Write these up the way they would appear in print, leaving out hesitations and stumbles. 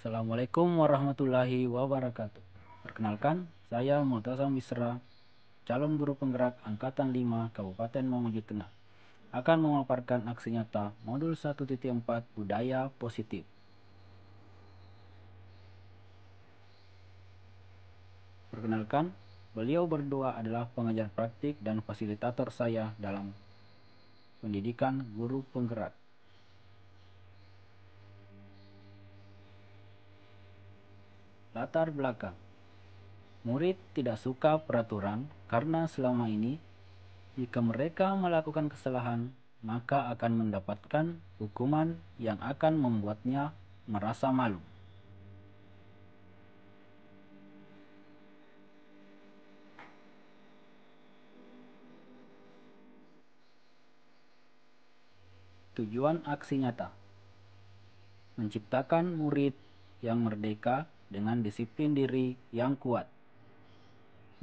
Assalamualaikum warahmatullahi wabarakatuh. Perkenalkan, saya Multazam Wisra, calon guru penggerak Angkatan 5 Kabupaten Mamuju Tengah, akan memaparkan aksi nyata Modul 1.4 Budaya Positif. Perkenalkan, beliau berdua adalah pengajar praktik dan fasilitator saya dalam pendidikan guru penggerak. Latar belakang: murid tidak suka peraturan karena selama ini jika mereka melakukan kesalahan, maka akan mendapatkan hukuman yang akan membuatnya merasa malu. Tujuan aksi nyata: menciptakan murid yang merdeka dengan disiplin diri yang kuat,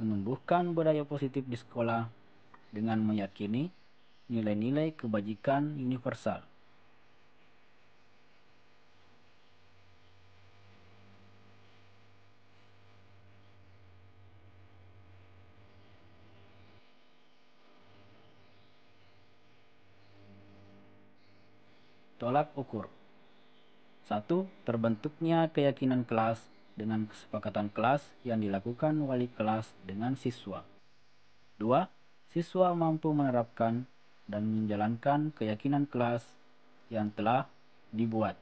menumbuhkan budaya positif di sekolah dengan meyakini nilai-nilai kebajikan universal. Tolak ukur: 1. Terbentuknya keyakinan kelas dengan kesepakatan kelas yang dilakukan wali kelas dengan siswa. 2. Siswa mampu menerapkan dan menjalankan keyakinan kelas yang telah dibuat.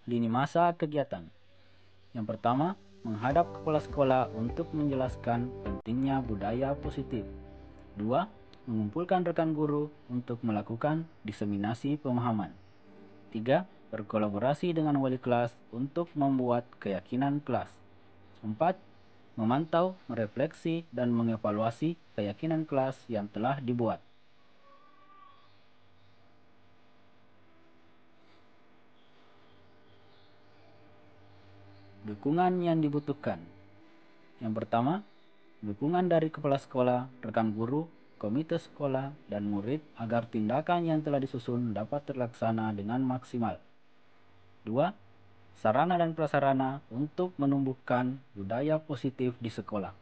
Lini masa kegiatan: yang pertama, menghadap kepala sekolah untuk menjelaskan pentingnya budaya positif. 2. Mengumpulkan rekan guru untuk melakukan diseminasi pemahaman. 3. Berkolaborasi dengan wali kelas untuk membuat keyakinan kelas. 4. Memantau, merefleksi, dan mengevaluasi keyakinan kelas yang telah dibuat. Dukungan yang dibutuhkan: yang pertama, dukungan dari kepala sekolah, rekan guru, komite sekolah, dan murid agar tindakan yang telah disusun dapat terlaksana dengan maksimal. 2. Sarana dan prasarana untuk menumbuhkan budaya positif di sekolah.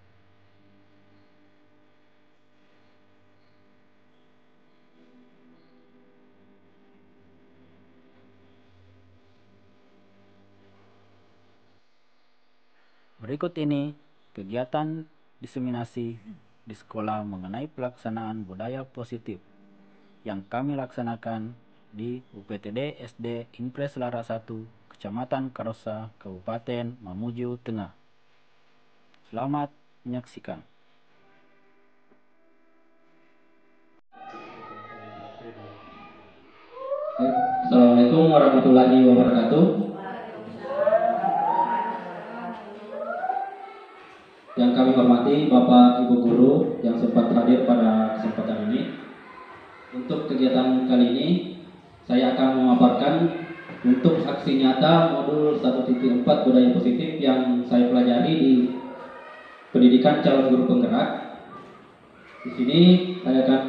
Berikut ini kegiatan diseminasi di sekolah mengenai pelaksanaan budaya positif yang kami laksanakan di UPTD SD Impres Lara 1, Kecamatan Karosa, Kabupaten Mamuju Tengah. Selamat menyaksikan. Assalamualaikum warahmatullahi wabarakatuh. Yang kami hormati Bapak Ibu Guru yang sempat hadir pada kesempatan ini. Untuk kegiatan kali ini, saya akan memaparkan untuk aksi nyata Modul 1.4 Budaya Positif yang saya pelajari di pendidikan calon guru penggerak. Di sini saya akan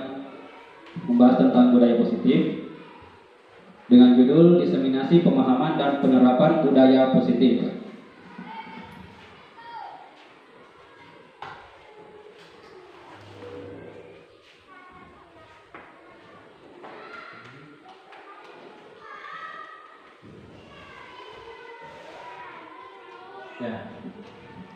membahas tentang budaya positif dengan judul diseminasi pemahaman dan penerapan budaya positif. Ya,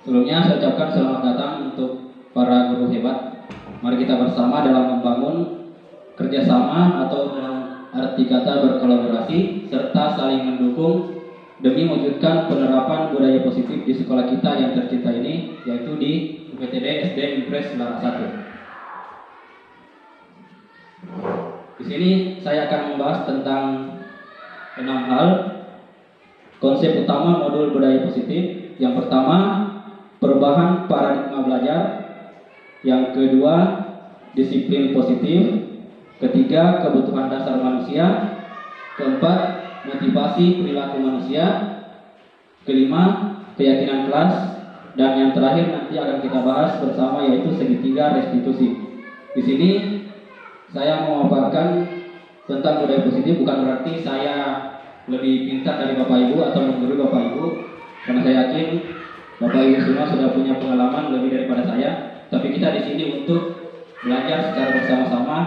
sebelumnya saya ucapkan selamat datang untuk para guru hebat. Mari kita bersama dalam membangun kerjasama atau dalam arti kata berkolaborasi serta saling mendukung demi mewujudkan penerapan budaya positif di sekolah kita yang tercinta ini, yaitu di UPTD SD Impres Lara 1. Di sini saya akan membahas tentang 6 hal konsep utama modul budaya positif. Yang pertama, perubahan paradigma belajar. Yang kedua, disiplin positif. Ketiga, kebutuhan dasar manusia. Keempat, motivasi perilaku manusia. Kelima, keyakinan kelas. dan yang terakhir nanti akan kita bahas bersama yaitu segitiga restitusi. Di sini saya mau memaparkan tentang budaya positif, bukan berarti saya lebih pintar dari Bapak Ibu atau menggurui Bapak Ibu, karena saya yakin Bapak Ibu semua sudah punya pengalaman lebih daripada saya. Tapi kita di sini untuk belajar secara bersama-sama,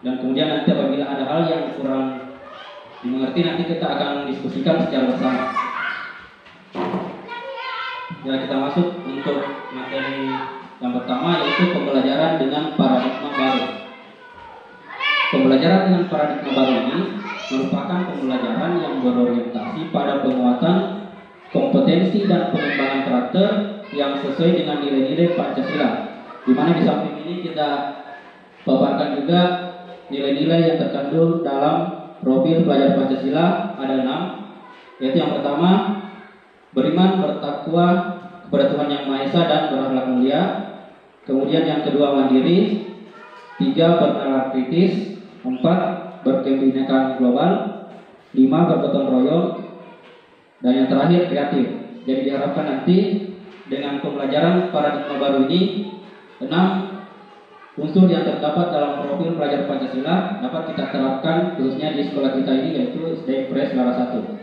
dan kemudian nanti apabila ada hal yang kurang dimengerti nanti kita akan diskusikan secara bersama. Ya, kita masuk untuk materi yang pertama yaitu pembelajaran dengan paradigma baru. Pembelajaran dengan paradigma baru ini merupakan pembelajaran yang berorientasi pada penguatan kompetensi dan pengembangan karakter yang sesuai dengan nilai-nilai Pancasila. Di mana di samping ini kita paparkan juga nilai-nilai yang terkandung dalam profil pelajar Pancasila. Ada 6, yaitu yang pertama beriman, bertakwa kepada Tuhan Yang Maha Esa dan berakhlak mulia. Kemudian yang kedua mandiri, 3 bernalar kritis, 4 berkebinekaan global, 5 bergotong royong, dan yang terakhir kreatif. Jadi diharapkan nanti dengan pembelajaran paradigma baru ini 6 unsur yang terdapat dalam profil pelajar Pancasila dapat kita terapkan khususnya di sekolah kita ini, yaitu SD Pres Lara 1.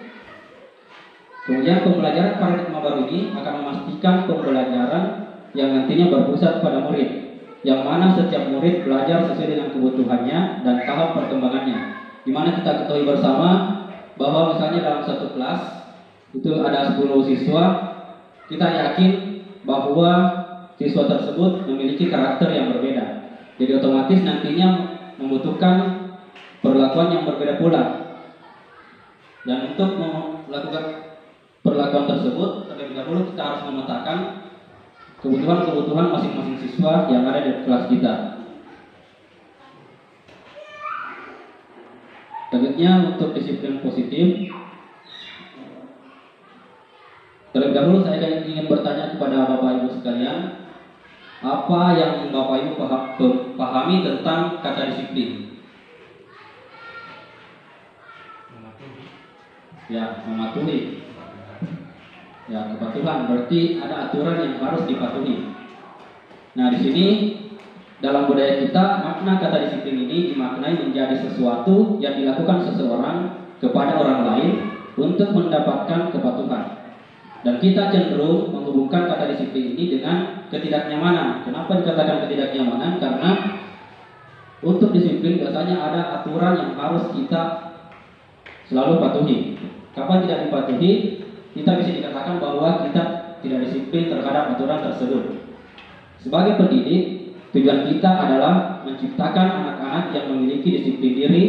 Kemudian pembelajaran paradigma baru ini akan memastikan pembelajaran yang nantinya berpusat pada murid, yang mana setiap murid belajar sesuai dengan kebutuhannya dan tahap perkembangannya. Di mana kita ketahui bersama bahwa misalnya dalam satu kelas itu ada 10 siswa, kita yakin bahwa siswa tersebut memiliki karakter yang berbeda. Jadi otomatis nantinya membutuhkan perlakuan yang berbeda pula. Dan untuk melakukan perlakuan tersebut, terlebih dahulu kita harus memetakan kebutuhan-kebutuhan masing-masing siswa yang ada di kelas kita. Selanjutnya untuk disiplin positif, terlebih dahulu saya ingin bertanya kepada Bapak Ibu sekalian, apa yang Bapak Ibu pahami tentang kata disiplin? Ya, mematuhi. Ya, kepatuhan berarti ada aturan yang harus dipatuhi. Nah, di sini dalam budaya kita makna kata disiplin ini dimaknai menjadi sesuatu yang dilakukan seseorang kepada orang lain untuk mendapatkan kepatuhan. Dan kita cenderung menghubungkan kata disiplin ini dengan ketidaknyamanan. Kenapa dikatakan ketidaknyamanan? Karena untuk disiplin biasanya ada aturan yang harus kita selalu patuhi. Kapan tidak dipatuhi, kita bisa dikatakan bahwa kita tidak disiplin terhadap aturan tersebut. Sebagai pendidik, tujuan kita adalah menciptakan anak-anak yang memiliki disiplin diri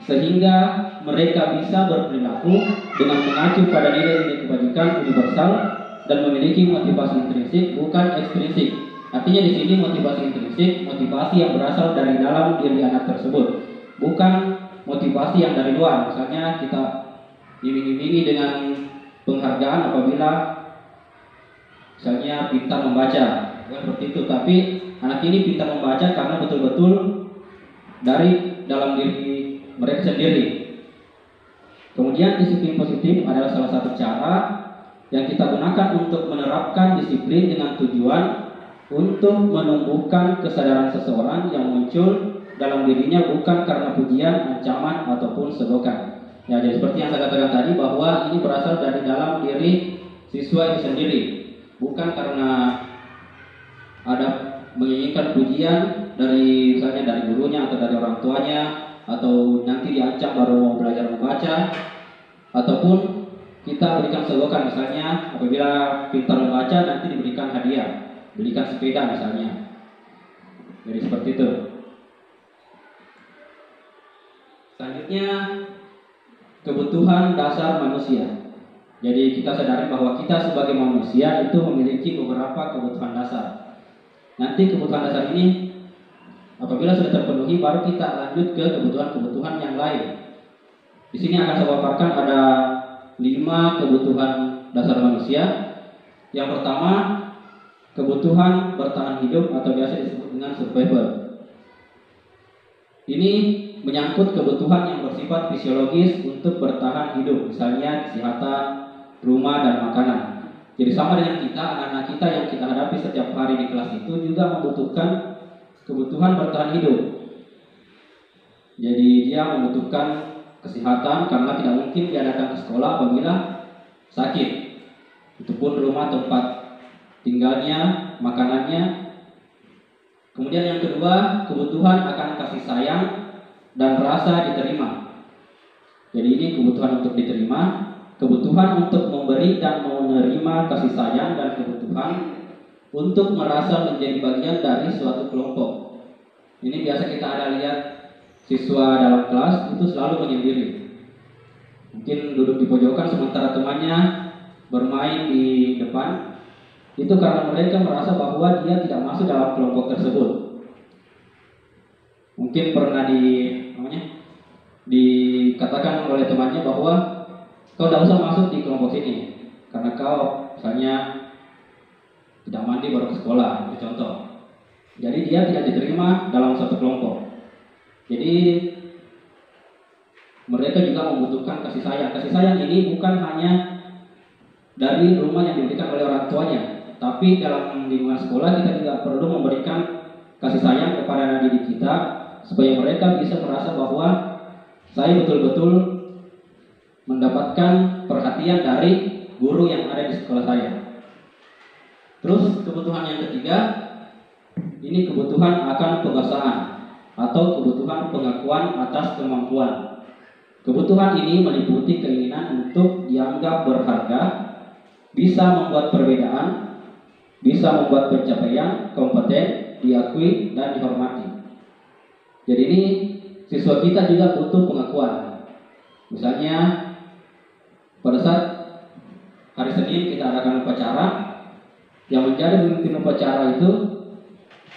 sehingga mereka bisa berperilaku dengan mengacu pada nilai-nilai kebajikan universal dan memiliki motivasi intrinsik bukan ekstrinsik. Artinya di sini motivasi intrinsik, motivasi yang berasal dari dalam diri anak tersebut, bukan motivasi yang dari luar. Misalnya kita iming-imingi dengan penghargaan apabila misalnya pintar membaca, bukan seperti itu. Tapi anak ini pintar membaca karena betul-betul dari dalam diri mereka sendiri. Kemudian disiplin positif adalah salah satu cara yang kita gunakan untuk menerapkan disiplin dengan tujuan untuk menumbuhkan kesadaran seseorang yang muncul dalam dirinya bukan karena pujian, ancaman ataupun segokan. Ya, jadi seperti yang saya katakan tadi bahwa ini berasal dari dalam diri siswa itu sendiri, bukan karena ada menginginkan pujian dari misalnya dari gurunya atau dari orang tuanya, atau nanti diancam baru mau belajar membaca, ataupun kita berikan segokan misalnya apabila pintar membaca nanti diberikan hadiah, berikan sepeda misalnya. Jadi seperti itu. Selanjutnya kebutuhan dasar manusia. Jadi kita sadari bahwa kita sebagai manusia itu memiliki beberapa kebutuhan dasar. Nanti kebutuhan dasar ini apabila sudah terpenuhi baru kita lanjut ke kebutuhan-kebutuhan yang lain. Di sini akan saya paparkan ada 5 kebutuhan dasar manusia. Yang pertama, kebutuhan bertahan hidup atau biasa disebut dengan survival. Ini menyangkut kebutuhan yang bersifat fisiologis untuk bertahan hidup, misalnya kesehatan, rumah, dan makanan. Jadi sama dengan kita, anak-anak kita yang kita hadapi setiap hari di kelas itu juga membutuhkan kebutuhan bertahan hidup. Jadi dia membutuhkan kesehatan karena tidak mungkin dia datang ke sekolah apabila sakit. Itu pun rumah tempat tinggalnya, makanannya. Kemudian yang kedua, kebutuhan akan kasih sayang dan rasa diterima. Jadi ini kebutuhan untuk diterima, kebutuhan untuk memberi dan menerima kasih sayang, dan kebutuhan untuk merasa menjadi bagian dari suatu kelompok. Ini biasa kita ada lihat siswa dalam kelas itu selalu menyendiri. Mungkin duduk di pojokan sementara temannya bermain di depan. Itu karena mereka merasa bahwa dia tidak masuk dalam kelompok tersebut. Mungkin pernah dikatakan oleh temannya bahwa kau tidak usah masuk di kelompok sini karena kau misalnya tidak mandi baru ke sekolah, itu contoh. Jadi dia tidak diterima dalam satu kelompok. Jadi mereka juga membutuhkan kasih sayang. Kasih sayang ini bukan hanya dari rumah yang diberikan oleh orang tuanya, tapi dalam lingkungan sekolah kita juga perlu memberikan kasih sayang kepada anak didik kita supaya mereka bisa merasa bahwa saya betul-betul mendapatkan perhatian dari guru yang ada di sekolah saya. Terus kebutuhan yang ketiga, ini kebutuhan akan pengesahan atau kebutuhan pengakuan atas kemampuan. Kebutuhan ini meliputi keinginan untuk dianggap berharga, bisa membuat perbedaan, bisa membuat pencapaian, kompeten, diakui dan dihormati. Jadi ini siswa kita juga butuh pengakuan. Misalnya pada saat hari Senin kita adakan upacara, yang menjadi pemimpin upacara itu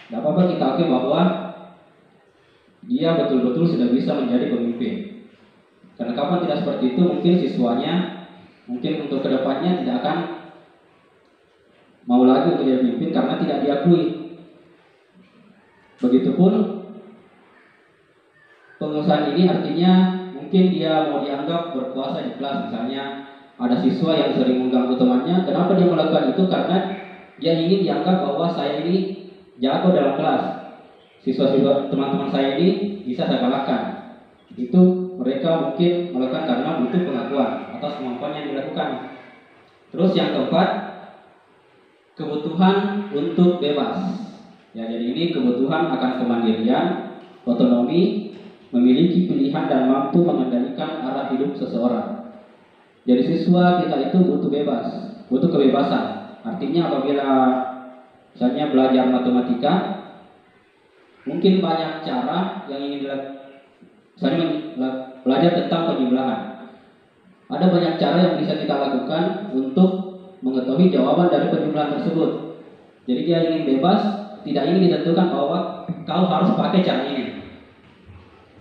tidak apa-apa kita akui bahwa dia betul-betul sudah bisa menjadi pemimpin. Karena kapan tidak seperti itu, mungkin siswanya mungkin untuk kedepannya tidak akan mau lagi untuk jadi pemimpin karena tidak diakui. Begitupun pengusahaan ini artinya mungkin dia mau dianggap berkuasa di kelas. Misalnya ada siswa yang sering mengganggu temannya, kenapa dia melakukan itu? Karena dia ingin dianggap bahwa saya ini jago dalam kelas. Siswa-siswa teman-teman saya ini bisa saya kalahkan. Itu mereka mungkin melakukan karena butuh pengakuan atas kemampuan yang dilakukan. Terus yang keempat, kebutuhan untuk bebas. Ya, jadi ini kebutuhan akan kemandirian, otonomi, memiliki pilihan dan mampu mengendalikan arah hidup seseorang. Jadi siswa kita itu butuh bebas, butuh kebebasan. Artinya apabila misalnya belajar matematika, mungkin banyak cara yang ingin dilakukan. Misalnya belajar tentang penjumlahan, ada banyak cara yang bisa kita lakukan untuk mengetahui jawaban dari penjumlahan tersebut. Jadi dia ingin bebas, tidak ingin ditentukan bahwa kau harus pakai cara ini.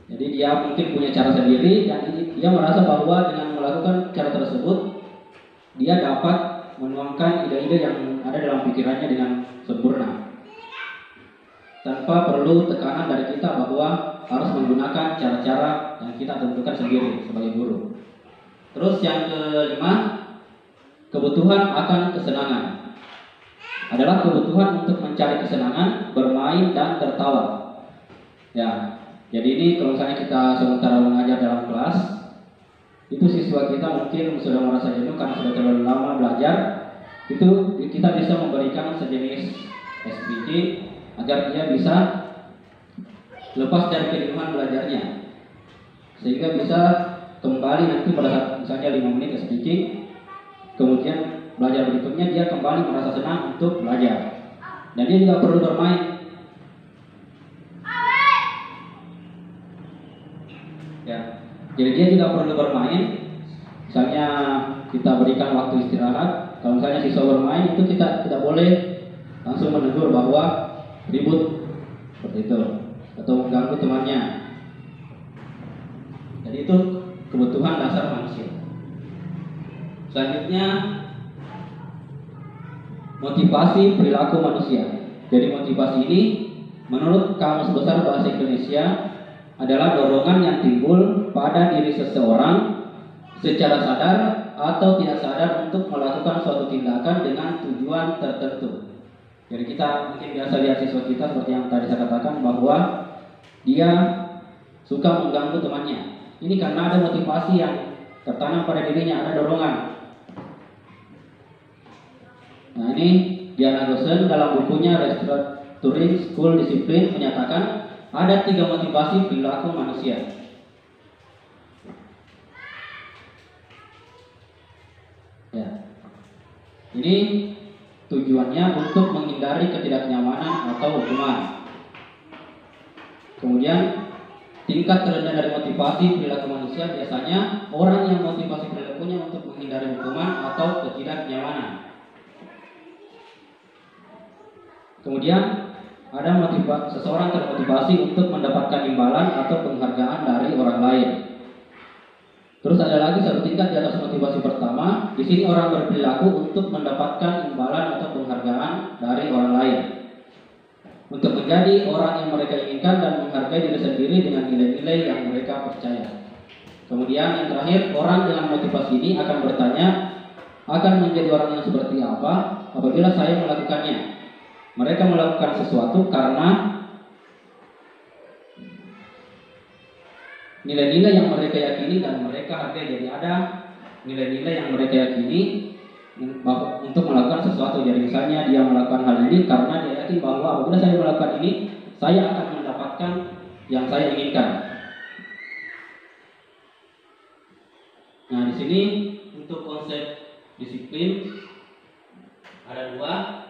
Jadi dia mungkin punya cara sendiri dan dia merasa bahwa dengan melakukan cara tersebut dia dapat menuangkan ide-ide yang ada dalam pikirannya dengan sempurna, tanpa perlu tekanan dari kita bahwa harus menggunakan cara-cara yang kita tentukan sendiri sebagai guru. Terus yang kelima, kebutuhan akan kesenangan. Adalah kebutuhan untuk mencari kesenangan, bermain dan tertawa. Ya, jadi ini kalau misalnya kita sementara mengajar dalam kelas, itu siswa kita mungkin sudah merasa jenuh karena sudah terlalu lama belajar. Itu kita bisa memberikan sejenis SPG agar dia bisa lepas dari kejenuhan belajarnya, sehingga bisa kembali nanti pada saat misalnya 5 menit speaking, kemudian belajar berikutnya dia kembali merasa senang untuk belajar. Dan dia juga perlu bermain. Ya, jadi dia juga perlu bermain. Misalnya kita berikan waktu istirahat. Kalau misalnya siswa bermain, itu kita tidak boleh langsung menegur bahwa ribut seperti itu atau mengganggu temannya. Jadi itu kebutuhan dasar manusia. Selanjutnya, motivasi perilaku manusia. Jadi motivasi ini menurut Kamus Besar Bahasa Indonesia adalah dorongan yang timbul pada diri seseorang secara sadar atau tidak sadar untuk melakukan suatu tindakan dengan tujuan tertentu. Jadi kita mungkin biasa lihat siswa kita seperti yang tadi saya katakan bahwa dia suka mengganggu temannya. Ini karena ada motivasi yang tertanam pada dirinya, ada dorongan. Nah, ini Diana Gosen dalam bukunya Restructuring School Discipline menyatakan ada 3 motivasi perilaku manusia. Ya. Ini tujuannya untuk menghindari ketidaknyamanan atau hukuman. Kemudian tingkat terendah dari motivasi perilaku manusia biasanya orang yang motivasi perilakunya untuk menghindari hukuman atau ketidaknyamanan. Kemudian ada seseorang termotivasi untuk mendapatkan imbalan atau penghargaan dari orang lain. Terus ada lagi satu tingkat di atas motivasi pertama. Di sini orang berperilaku untuk mendapatkan imbalan atau penghargaan dari orang lain, untuk menjadi orang yang mereka inginkan dan menghargai diri sendiri dengan nilai-nilai yang mereka percaya. Kemudian yang terakhir, orang dengan motivasi ini akan bertanya, akan menjadi orang yang seperti apa apabila saya melakukannya. Mereka melakukan sesuatu karena nilai-nilai yang mereka yakini dan mereka hargai. Jadi ada nilai-nilai yang mereka yakini untuk melakukan sesuatu. Jadi misalnya dia melakukan hal ini karena dia yakin bahwa apabila saya melakukan ini, saya akan mendapatkan yang saya inginkan. Nah, di sini untuk konsep disiplin ada 2.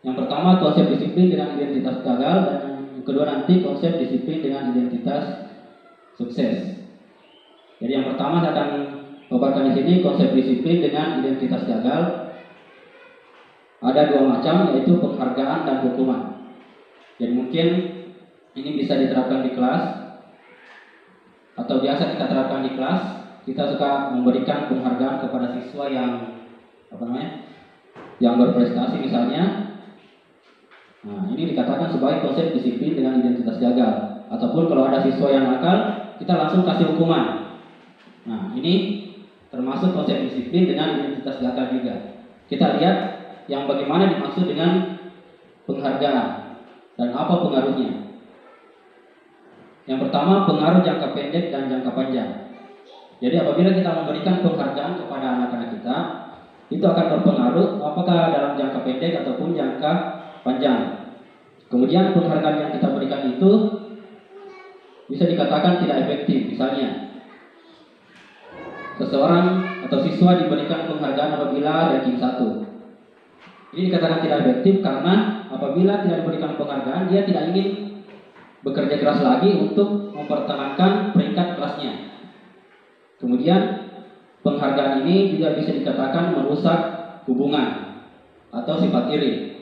Yang pertama konsep disiplin dengan identitas gagal, dan yang kedua nanti konsep disiplin dengan identitas sukses. Jadi yang pertama saya akan paparkan di sini konsep disiplin dengan identitas gagal. Ada 2 macam, yaitu penghargaan dan hukuman. Jadi mungkin ini bisa diterapkan di kelas atau biasa kita terapkan di kelas. Kita suka memberikan penghargaan kepada siswa yang yang berprestasi misalnya. Nah, ini dikatakan sebagai konsep disiplin dengan identitas gagal. Ataupun kalau ada siswa yang nakal, kita langsung kasih hukuman. Nah, ini termasuk konsep disiplin dengan identitas gagal juga. Kita lihat yang bagaimana dimaksud dengan penghargaan dan apa pengaruhnya. Yang pertama, pengaruh jangka pendek dan jangka panjang. Jadi apabila kita memberikan penghargaan kepada anak-anak kita, itu akan berpengaruh apakah dalam jangka pendek ataupun jangka panjang. Kemudian penghargaan yang kita berikan itu bisa dikatakan tidak efektif. Misalnya, seseorang atau siswa diberikan penghargaan apabila ranking 1. Ini dikatakan tidak efektif karena apabila tidak diberikan penghargaan, dia tidak ingin bekerja keras lagi untuk mempertahankan peringkat kelasnya. Kemudian penghargaan ini juga bisa dikatakan merusak hubungan atau sifat iri.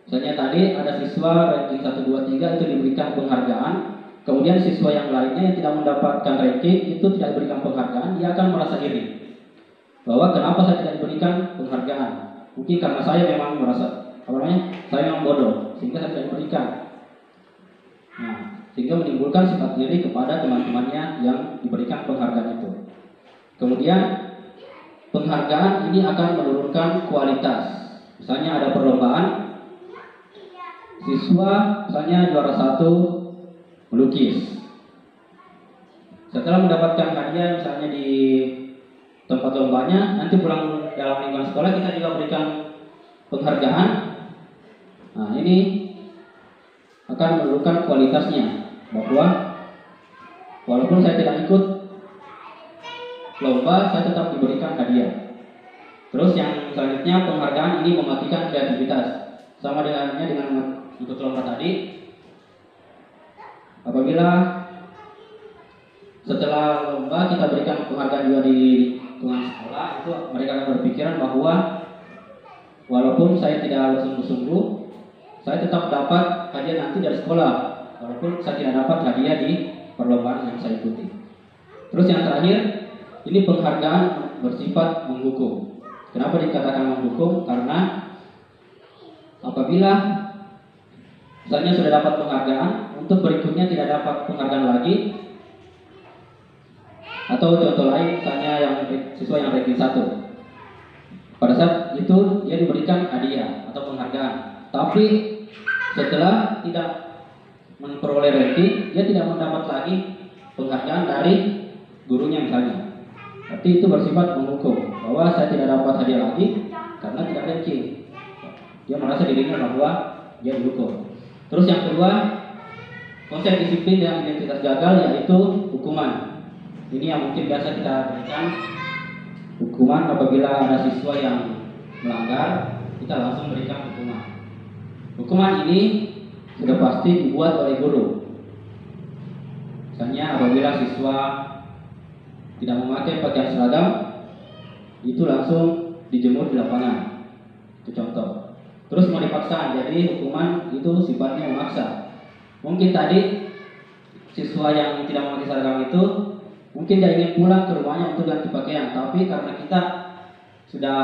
Misalnya tadi ada siswa ranking 1, 2, 3 itu diberikan penghargaan, kemudian siswa yang lainnya yang tidak mendapatkan ranking itu tidak diberikan penghargaan, dia akan merasa iri. Bahwa kenapa saya tidak diberikan penghargaan? Mungkin karena saya memang merasa saya memang bodoh sehingga saya tidak diberikan. Nah, sehingga menimbulkan sifat iri kepada teman-temannya yang diberikan penghargaan itu. Kemudian penghargaan ini akan menurunkan kualitas. Misalnya ada perlombaan, siswa misalnya juara 1 melukis. Setelah mendapatkan hadiah misalnya di tempat lombanya, nanti pulang dalam lingkungan sekolah kita juga berikan penghargaan. Nah, ini akan menurunkan kualitasnya, bahwa walaupun saya tidak ikut lomba, saya tetap diberikan hadiah. Terus yang selanjutnya, penghargaan ini mematikan kreativitas. Sama dengannya dengan ikut lomba tadi. Apabila setelah lomba kita berikan penghargaan juga di lingkungan sekolah, itu mereka akan berpikiran bahwa walaupun saya tidak bersungguh-sungguh, saya tetap dapat hadiah nanti dari sekolah, walaupun saya tidak dapat hadiah di perlombaan yang saya ikuti. Terus yang terakhir, ini penghargaan bersifat menghukum. Kenapa dikatakan menghukum? Karena apabila misalnya sudah dapat penghargaan, untuk berikutnya tidak dapat penghargaan lagi, Atau contoh lain, misalnya yang siswa yang ranking 1. Pada saat itu dia diberikan hadiah atau penghargaan. Tapi setelah tidak memperoleh ranking, dia tidak mendapat lagi penghargaan dari gurunya misalnya. Berarti itu bersifat menghukum bahwa saya tidak dapat hadiah lagi karena tidak ranking. Dia merasa dirinya bahwa dia dihukum. Terus yang kedua, konsep disiplin dan identitas gagal, yaitu hukuman. Ini yang mungkin biasa kita berikan hukuman apabila ada siswa yang melanggar, kita langsung berikan hukuman. Hukuman ini sudah pasti dibuat oleh guru. Misalnya apabila siswa tidak memakai pakaian seragam, itu langsung dijemur di lapangan. Itu contoh. Terus mau dipaksa, jadi hukuman itu sifatnya memaksa. Mungkin tadi siswa yang tidak memakai seragam itu mungkin dia ingin pulang ke rumahnya untuk ganti pakaian, tapi karena kita sudah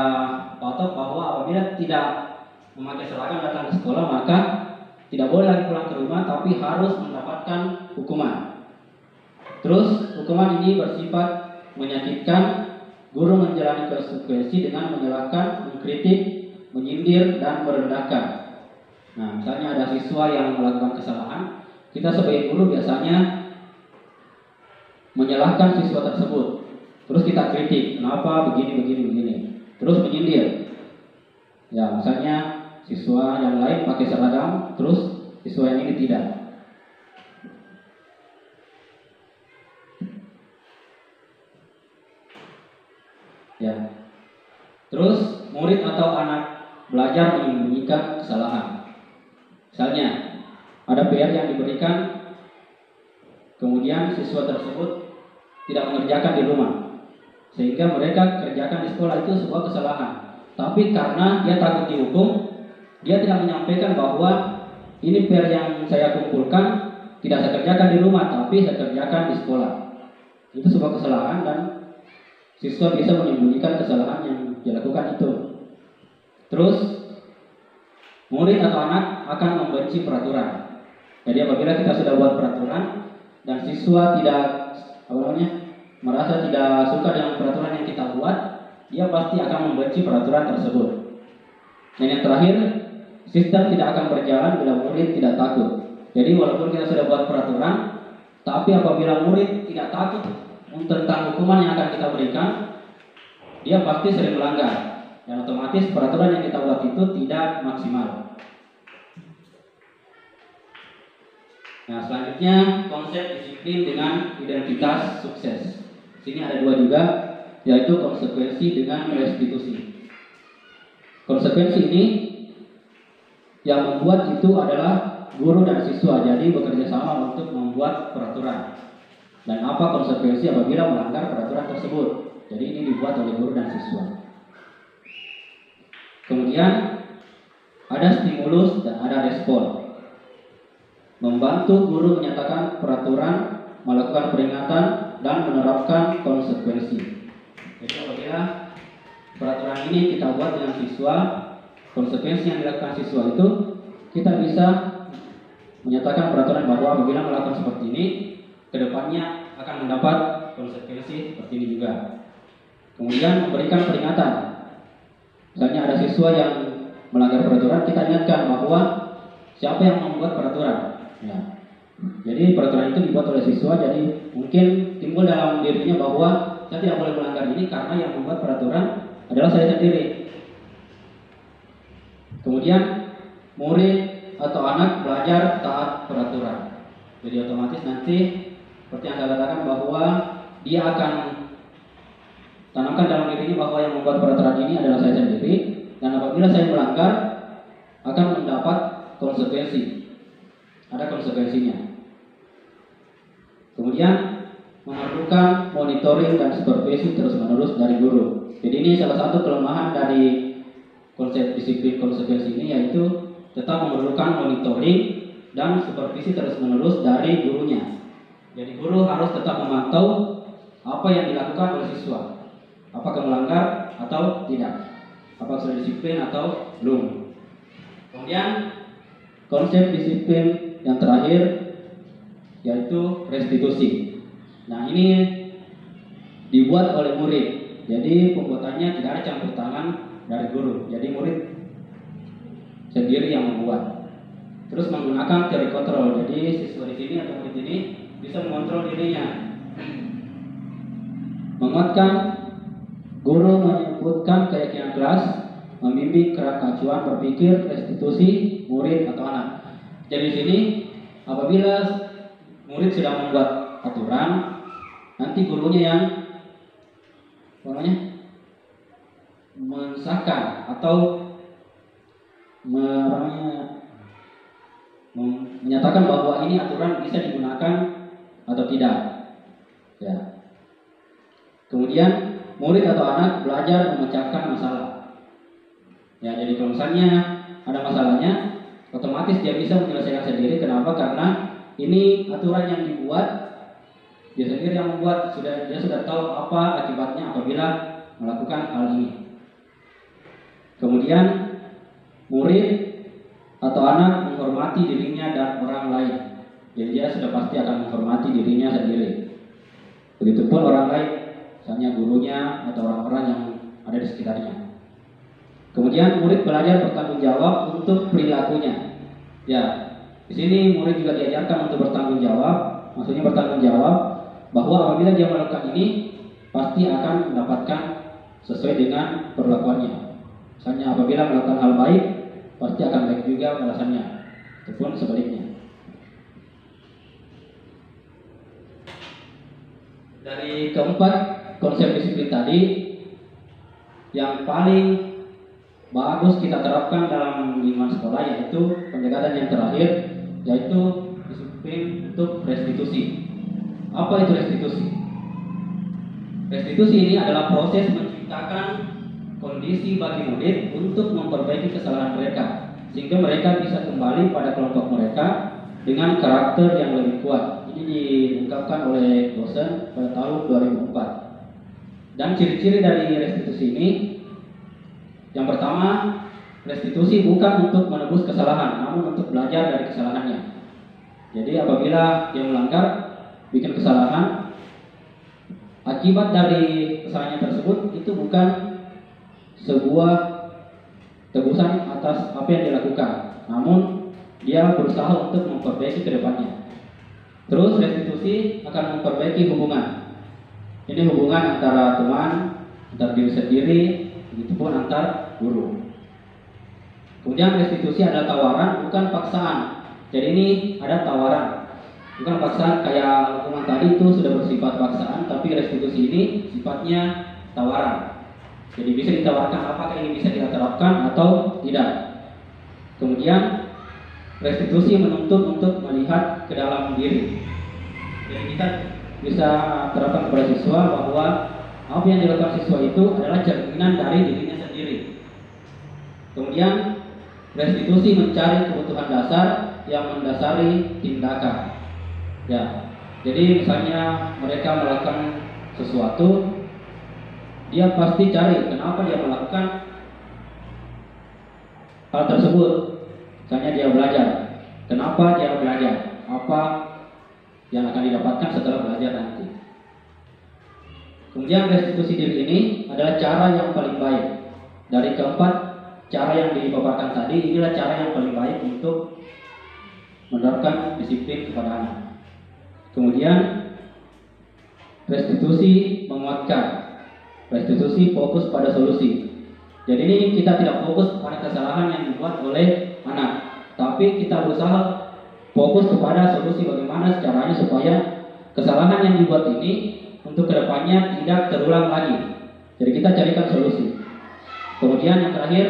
patok bahwa apabila tidak memakai seragam datang ke sekolah, maka tidak boleh lagi pulang ke rumah, tapi harus mendapatkan hukuman. Terus hukuman ini bersifat menyakitkan. Guru menjalani konsekuensi dengan menyalahkan, mengkritik, menyindir, dan merendahkan. Nah, misalnya ada siswa yang melakukan kesalahan, kita sebagai guru biasanya menyalahkan siswa tersebut. Terus kita kritik, kenapa begini. Terus menyindir. Ya, misalnya siswa yang lain pakai seragam, terus siswa yang ini tidak. Ya. Terus murid atau anak belajar menyembunyikan kesalahan. Misalnya ada PR yang diberikan, kemudian siswa tersebut tidak mengerjakan di rumah, sehingga mereka kerjakan di sekolah, itu sebuah kesalahan. Tapi karena dia takut dihukum, dia tidak menyampaikan bahwa ini PR yang saya kumpulkan tidak saya kerjakan di rumah, tapi saya kerjakan di sekolah. Itu sebuah kesalahan dan siswa bisa menyembunyikan kesalahan yang dilakukan itu. Terus murid atau anak akan membenci peraturan. Jadi apabila kita sudah buat peraturan dan siswa tidak merasa tidak suka dengan peraturan yang kita buat, dia pasti akan membenci peraturan tersebut. Dan yang terakhir, sistem tidak akan berjalan bila murid tidak takut. Jadi walaupun kita sudah buat peraturan, tapi apabila murid tidak takut tentang hukuman yang akan kita berikan, dia pasti sering melanggar, dan otomatis peraturan yang kita buat itu tidak maksimal. Nah, selanjutnya konsep disiplin dengan identitas sukses. Sini ada dua juga, yaitu konsekuensi dengan restitusi. Konsekuensi ini yang membuat itu adalah guru dan siswa, jadi bekerja sama untuk membuat peraturan. Dan apa konsekuensi apabila melanggar peraturan tersebut? Jadi ini dibuat oleh guru dan siswa. Kemudian ada stimulus dan ada respon. Membantu guru menyatakan peraturan, melakukan peringatan, dan menerapkan konsekuensi. Jadi apabila peraturan ini kita buat dengan siswa, konsekuensi yang dilakukan siswa itu, kita bisa menyatakan peraturan bahwa apabila melakukan seperti ini, kedepannya akan mendapat konsekuensi seperti ini juga. Kemudian memberikan peringatan. Misalnya ada siswa yang melanggar peraturan, kita ingatkan bahwa siapa yang membuat peraturan. Ya. Jadi peraturan itu dibuat oleh siswa, jadi mungkin timbul dalam dirinya bahwa saya tidak boleh melanggar ini karena yang membuat peraturan adalah saya sendiri. Kemudian murid atau anak belajar taat peraturan. Jadi otomatis nanti seperti yang saya katakan bahwa dia akan tanamkan dalam dirinya bahwa yang membuat peraturan ini adalah saya sendiri, dan apabila saya melanggar akan mendapat konsekuensi. Ada konsekuensinya. Kemudian memerlukan monitoring dan supervisi terus-menerus dari guru. Jadi ini salah satu kelemahan dari konsep disiplin konsekuensi ini, yaitu tetap memerlukan monitoring dan supervisi terus-menerus dari gurunya. Jadi guru harus tetap memantau apa yang dilakukan oleh siswa, apakah melanggar atau tidak, apakah sudah disiplin atau belum. Kemudian konsep disiplin yang terakhir yaitu restitusi. Nah, ini dibuat oleh murid. Jadi pembuatannya tidak ada campur tangan dari guru. Jadi murid sendiri yang membuat. Terus menggunakan teori kontrol. Jadi siswa di sini atau murid ini bisa mengontrol dirinya. Menguatkan, guru menyebutkan keyakinan kelas, membimbing keacuan berpikir, restitusi, murid atau anak. Jadi di sini apabila murid sudah membuat aturan, nanti gurunya yang mensahkan atau menyatakan bahwa ini aturan bisa digunakan atau tidak. Ya. Kemudian murid atau anak belajar memecahkan masalah. Ya, jadi kalau misalnya ada masalahnya, otomatis dia bisa menyelesaikan sendiri. Kenapa? Karena ini aturan yang dibuat, dia sendiri yang membuat, dia sudah tahu apa akibatnya apabila melakukan hal ini. Kemudian murid atau anak menghormati dirinya dan orang lain. Jadi dia sudah pasti akan menghormati dirinya sendiri. Begitupun orang lain, misalnya gurunya atau orang-orang yang ada di sekitarnya. Kemudian murid belajar bertanggung jawab untuk perilakunya. Ya, di sini murid juga diajarkan untuk bertanggung jawab. Maksudnya bertanggung jawab bahwa apabila dia melakukan ini pasti akan mendapatkan sesuai dengan perlakuannya. Misalnya apabila melakukan hal baik, pasti akan baik juga balasannya. Ataupun sebaliknya. Dari keempat konsep disiplin tadi, yang paling bagus kita terapkan dalam lingkungan sekolah yaitu pendekatan yang terakhir, yaitu disiplin untuk restitusi. Apa itu restitusi? Restitusi ini adalah proses menciptakan kondisi bagi murid untuk memperbaiki kesalahan mereka, sehingga mereka bisa kembali pada kelompok mereka dengan karakter yang lebih kuat. Ini diungkapkan oleh dosen pada tahun 2004. Dan ciri-ciri dari restitusi ini, yang pertama, restitusi bukan untuk menebus kesalahan, namun untuk belajar dari kesalahannya. Jadi apabila dia melanggar, bikin kesalahan, akibat dari kesalahannya tersebut itu bukan sebuah tebusan atas apa yang dilakukan, namun dia berusaha untuk memperbaiki ke depannya. Terus restitusi akan memperbaiki hubungan. Ini hubungan antara teman, antar diri sendiri, begitupun antar guru. Kemudian restitusi adalah tawaran, bukan paksaan. Jadi ini ada tawaran, bukan paksaan. Kayak hukuman tadi itu sudah bersifat paksaan, tapi restitusi ini sifatnya tawaran. Jadi bisa ditawarkan apakah ini bisa kita terapkan atau tidak. Kemudian restitusi menuntut untuk melihat ke dalam diri. Jadi kita bisa terapkan kepada siswa bahwa apa yang dilakukan siswa itu adalah cerminan dari dirinya sendiri. Kemudian restitusi mencari kebutuhan dasar yang mendasari tindakan. Ya, jadi misalnya mereka melakukan sesuatu, dia pasti cari kenapa dia melakukan hal tersebut. Misalnya dia belajar, kenapa dia belajar, apa yang akan didapatkan setelah belajar nanti. Kemudian restitusi diri ini adalah cara yang paling baik. Dari keempat cara yang dipaparkan tadi, inilah cara yang paling baik untuk menerapkan disiplin kepada anak. Kemudian restitusi menguatkan. Restitusi fokus pada solusi. Jadi ini kita tidak fokus pada kesalahan yang dibuat oleh anak, tapi kita berusaha fokus kepada solusi bagaimana caranya supaya kesalahan yang dibuat ini untuk kedepannya tidak terulang lagi. Jadi kita carikan solusi. Kemudian yang terakhir,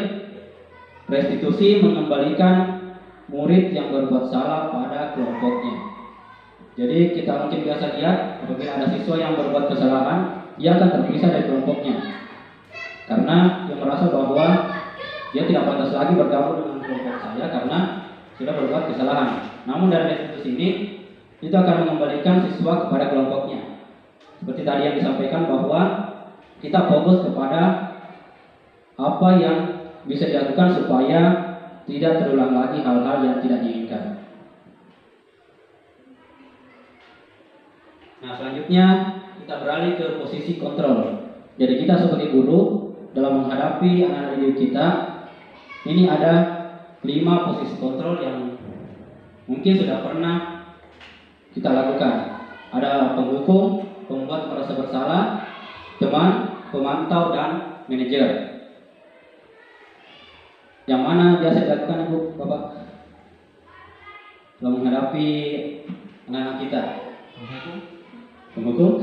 restitusi mengembalikan murid yang berbuat salah pada kelompoknya. Jadi kita mungkin biasa lihat apabila ada siswa yang berbuat kesalahan, dia akan terpisah dari kelompoknya karena dia merasa bahwa dia tidak pantas lagi bergabung dengan kelompok saya karena sudah berbuat kesalahan. Namun dari restitusi ini itu akan mengembalikan siswa kepada kelompoknya. Seperti tadi yang disampaikan bahwa kita fokus kepada apa yang bisa dilakukan supaya tidak terulang lagi hal-hal yang tidak diinginkan. Nah, selanjutnya kita beralih ke posisi kontrol. Jadi kita sebagai guru dalam menghadapi anak-anak didik kita, ini ada 5 posisi kontrol yang mungkin sudah pernah kita lakukan. Ada penghukum, pembuat merasa bersalah, teman, pemantau, dan manajer. Yang mana biasa dilakukan Ibu, Bapak, dalam menghadapi anak-anak kita? Penghukum,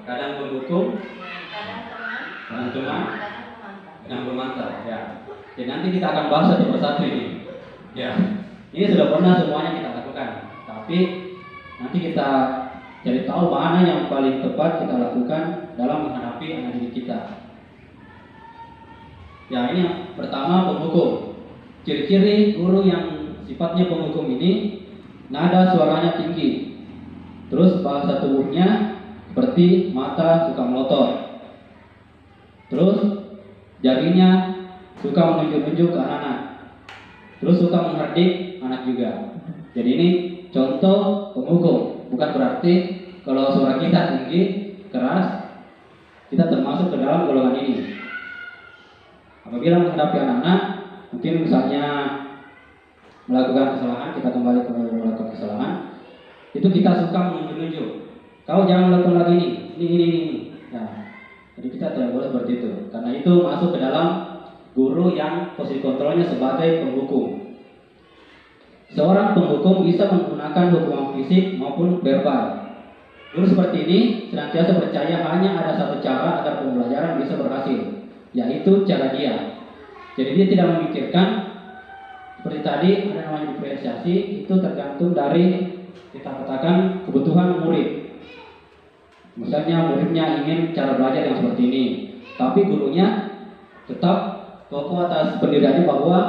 kadang penghukum, kadang teman, kadang pemantau. Ya. Jadi nanti kita akan bahas satu persatu ini. Ya. Ini sudah pernah semuanya kita lakukan. Tapi nanti kita cari tahu mana yang paling tepat kita lakukan dalam menghadapi anak didik kita. Ya, ini yang pertama, penghukum. Ciri-ciri guru yang sifatnya penghukum ini, nada suaranya tinggi, terus bahasa tubuhnya seperti mata suka melotot, terus jarinya suka menunjuk-nunjuk ke anak-anak, terus suka menghardik anak juga. Jadi ini contoh penghukum. Bukan berarti kalau suara kita tinggi, keras, kita termasuk ke dalam golongan ini. Apabila menghadapi anak-anak, mungkin misalnya melakukan kesalahan, kita kembali ke melakukan kesalahan, itu kita suka menunjuk-nunjuk. Kau jangan melakukan lagi ini. Nah, jadi kita tidak boleh seperti itu. Karena itu masuk ke dalam guru yang posisi kontrolnya sebagai penghukum. Seorang penghukum bisa menggunakan hukuman fisik maupun verbal. Guru seperti ini senantiasa percaya hanya ada satu cara agar pembelajaran bisa berhasil, yaitu cara dia. Jadi dia tidak memikirkan seperti tadi ada namanya diferensiasi, itu tergantung dari kita katakan kebutuhan murid. Misalnya muridnya ingin cara belajar yang seperti ini, tapi gurunya tetap kokoh atas pendiriannya bahwa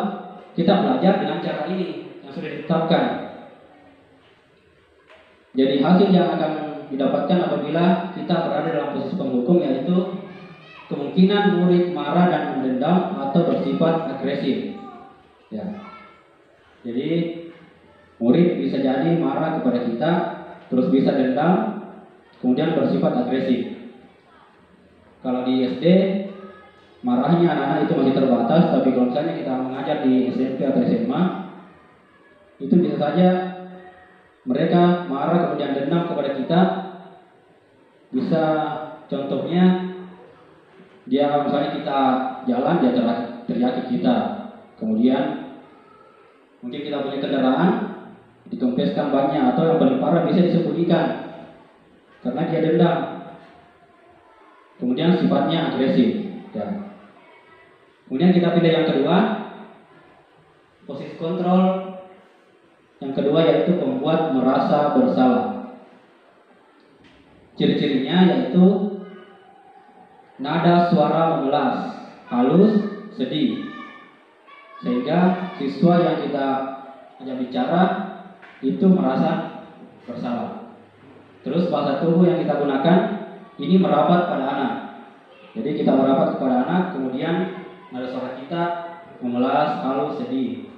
kita belajar dengan cara ini yang sudah ditetapkan. Jadi hasil yang akan didapatkan apabila kita berada dalam posisi penghukum, yaitu kemungkinan murid marah dan mendendam atau bersifat agresif. Ya. Jadi murid bisa jadi marah kepada kita, terus bisa dendam, kemudian bersifat agresif. Kalau di SD marahnya anak-anak itu masih terbatas, tapi kalau misalnya kita mengajar di SMP atau SMA, itu bisa saja mereka marah kemudian dendam kepada kita. Bisa contohnya dia misalnya kita jalan, dia teriaki kita. Kemudian mungkin kita punya kendaraan, dikempeskan bannya, atau yang paling parah bisa disembunyikan karena dia dendam. Kemudian sifatnya agresif. Ya. Kemudian kita pilih yang kedua, posisi kontrol. Yang kedua yaitu pembuat merasa bersalah. Ciri-cirinya yaitu nada suara memelas, halus, sedih, sehingga siswa yang kita ajak bicara itu merasa bersalah. Terus bahasa tubuh yang kita gunakan ini merapat pada anak. Jadi kita merapat kepada anak, kemudian nada suara kita memelas, halus, sedih.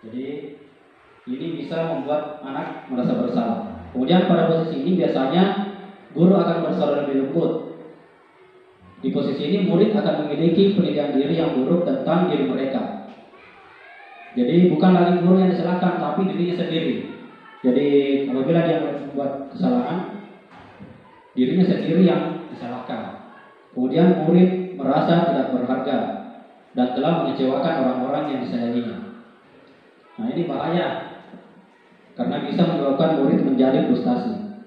Jadi ini bisa membuat anak merasa bersalah. Kemudian pada posisi ini biasanya guru akan bersuara lebih lembut. Di posisi ini murid akan memiliki penilaian diri yang buruk tentang diri mereka. Jadi bukan lagi guru yang disalahkan, tapi dirinya sendiri. Jadi apabila dia membuat kesalahan, dirinya sendiri yang disalahkan. Kemudian murid merasa tidak berharga dan telah mengecewakan orang-orang yang disayanginya. Nah, ini bahaya karena bisa menyebabkan murid menjadi frustasi.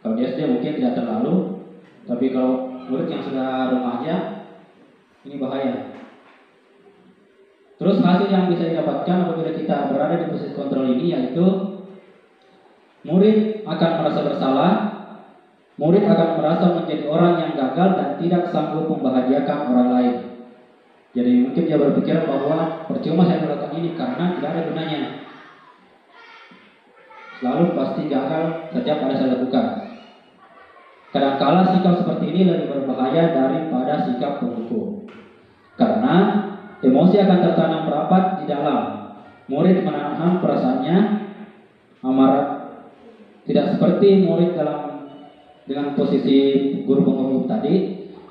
Kalau di SD mungkin tidak terlalu, tapi kalau murid yang sudah remaja, ini bahaya. Terus hasil yang bisa didapatkan apabila kita berada di posisi kontrol ini yaitu murid akan merasa bersalah, murid akan merasa menjadi orang yang gagal dan tidak sanggup membahagiakan orang lain. Jadi mungkin dia berpikir bahwa percuma saya melakukan ini karena tidak ada gunanya. Selalu pasti gagal setiap ada saya lakukan. Kadangkala sikap seperti ini lebih berbahaya daripada sikap penghukum. Karena emosi akan tertanam rapat di dalam. Murid menahan perasaannya, amarah tidak seperti murid dengan posisi guru penghukum tadi,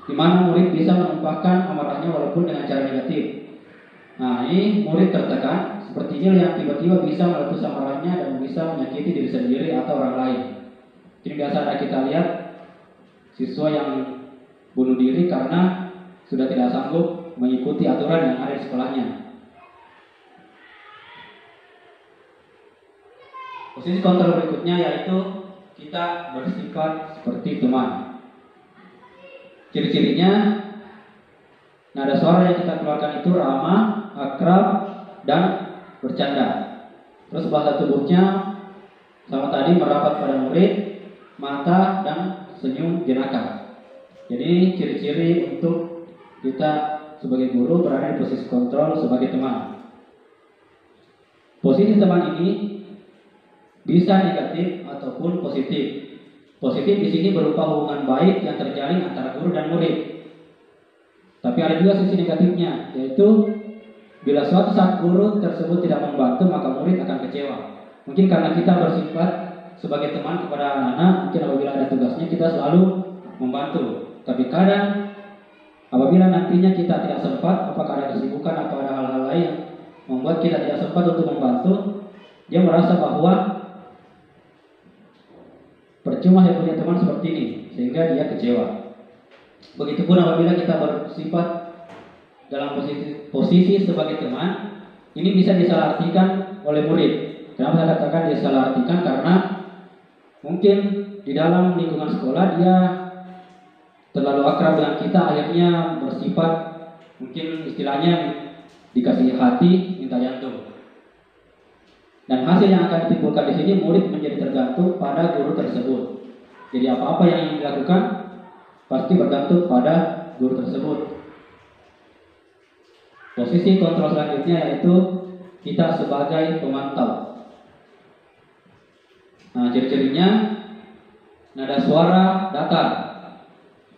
di mana murid bisa menumpahkan amarahnya walaupun dengan cara negatif. Nah, ini murid tertekan, sepertinya yang tiba-tiba bisa meletus amarahnya dan bisa menyakiti diri sendiri atau orang lain. Jadi biasa ada kita lihat siswa yang bunuh diri karena sudah tidak sanggup mengikuti aturan yang ada di sekolahnya. Posisi kontrol berikutnya yaitu kita bersifat seperti teman. Ciri-cirinya, nada suara yang kita keluarkan itu ramah, akrab, dan bercanda. Terus bahasa tubuhnya sama tadi merapat pada murid, mata, dan senyum jenaka. Jadi ciri-ciri untuk kita sebagai guru berada di posisi kontrol sebagai teman. Posisi teman ini bisa negatif ataupun positif. Positif di sini berupa hubungan baik yang terjalin antara guru dan murid. Tapi ada juga sisi negatifnya, yaitu bila suatu saat guru tersebut tidak membantu, maka murid akan kecewa. Mungkin karena kita bersifat sebagai teman kepada anak-anak, mungkin apabila ada tugasnya kita selalu membantu. Tapi kadang apabila nantinya kita tidak sempat, apakah ada kesibukan atau ada hal-hal lain yang membuat kita tidak sempat untuk membantu, dia merasa bahwa percuma saya punya teman seperti ini, sehingga dia kecewa. Begitupun apabila kita bersifat dalam posisi sebagai teman, ini bisa disalahartikan oleh murid. Kenapa saya katakan disalahartikan? Karena mungkin di dalam lingkungan sekolah dia terlalu akrab dengan kita, akhirnya bersifat mungkin istilahnya dikasih hati minta jantung. Dan hasil yang akan ditimbulkan di sini, murid menjadi tergantung pada guru tersebut. Jadi apa-apa yang ingin dilakukan pasti bergantung pada guru tersebut. Posisi kontrol selanjutnya yaitu kita sebagai pemantau. Nah, ciri-cirinya nada suara datar,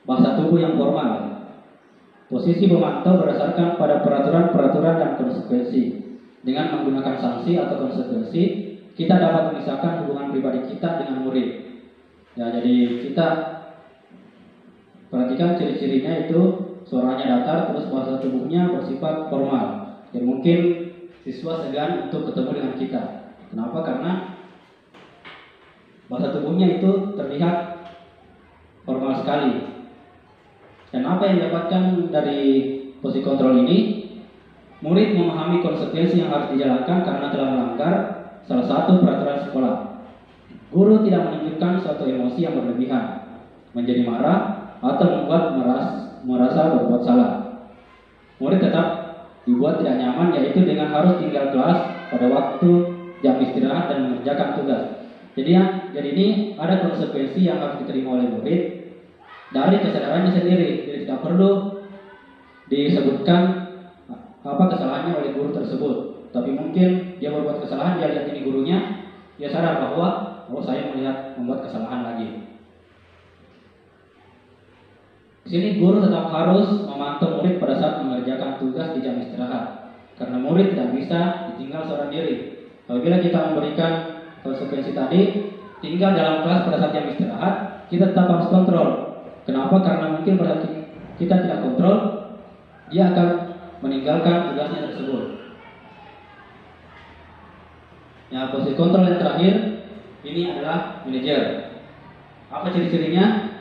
bahasa tubuh yang formal. Posisi pemantau berdasarkan pada peraturan-peraturan dan konsekuensi. Dengan menggunakan sanksi atau konsekuensi, kita dapat memisahkan hubungan pribadi kita dengan murid. Ya, jadi kita perhatikan ciri-cirinya itu suaranya datar, terus bahasa tubuhnya bersifat formal. Ya, mungkin siswa segan untuk ketemu dengan kita. Kenapa? Karena bahasa tubuhnya itu terlihat formal sekali. Dan apa yang didapatkan dari posisi kontrol ini? Murid memahami konsekuensi yang harus dijalankan karena telah melanggar salah satu peraturan sekolah. Guru tidak menunjukkan suatu emosi yang berlebihan, menjadi marah atau membuat merasa berbuat salah. Murid tetap dibuat tidak nyaman, yaitu dengan harus tinggal kelas pada waktu jam istirahat dan mengerjakan tugas. Jadi ini ada konsekuensi yang harus diterima oleh murid dari kesadarannya sendiri. Jadi tidak perlu disebutkan apa kesalahannya oleh guru tersebut. Tapi mungkin dia berbuat kesalahan, dia lihat ini gurunya, dia sadar bahwa saya melihat membuat kesalahan lagi. Di sini guru tetap harus memantau murid pada saat mengerjakan tugas di jam istirahat, karena murid tidak bisa ditinggal seorang diri. Apabila kita memberikan konsekuensi tadi, tinggal dalam kelas pada saat jam istirahat, kita tetap harus kontrol. Kenapa? Karena mungkin pada kita tidak kontrol, dia akan meninggalkan tugasnya tersebut. Ya, posisi kontrol yang terakhir ini adalah manajer. Apa ciri-cirinya?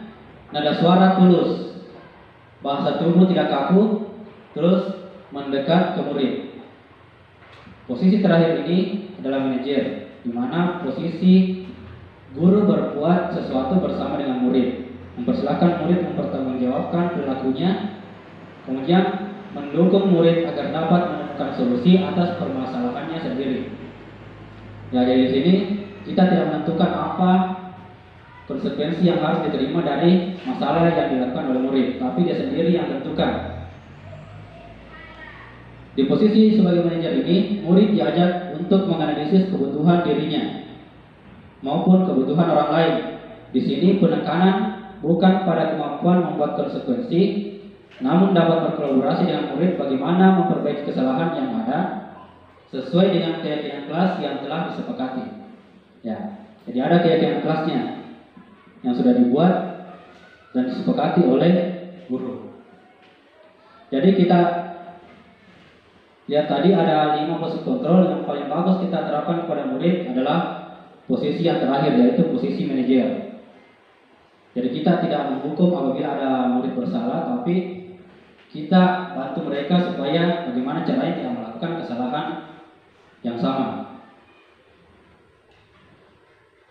Nada suara tulus, bahasa tubuh tidak kaku, terus mendekat ke murid. Posisi terakhir ini adalah manajer, di mana posisi guru berbuat sesuatu bersama dengan murid, mempersilahkan murid mempertanggungjawabkan perilakunya, kemudian mendukung murid agar dapat menemukan solusi atas permasalahannya sendiri. Ya, dari sini kita tidak menentukan apa konsekuensi yang harus diterima dari masalah yang dilakukan oleh murid, tapi dia sendiri yang tentukan. Di posisi sebagai manajer ini, murid diajak untuk menganalisis kebutuhan dirinya maupun kebutuhan orang lain. Di sini penekanan bukan pada kemampuan membuat konsekuensi, namun dapat berkolaborasi dengan murid bagaimana memperbaiki kesalahan yang ada sesuai dengan keyakinan kelas yang telah disepakati. Ya, Jadi ada keyakinan kelasnya yang sudah dibuat dan disepakati oleh guru. Jadi kita lihat tadi ada 5 posisi kontrol. Yang paling bagus kita terapkan kepada murid adalah posisi yang terakhir, yaitu posisi manajer. Jadi kita tidak menghukum apabila ada murid bersalah, tapi kita bantu mereka supaya bagaimana caranya tidak melakukan kesalahan yang sama.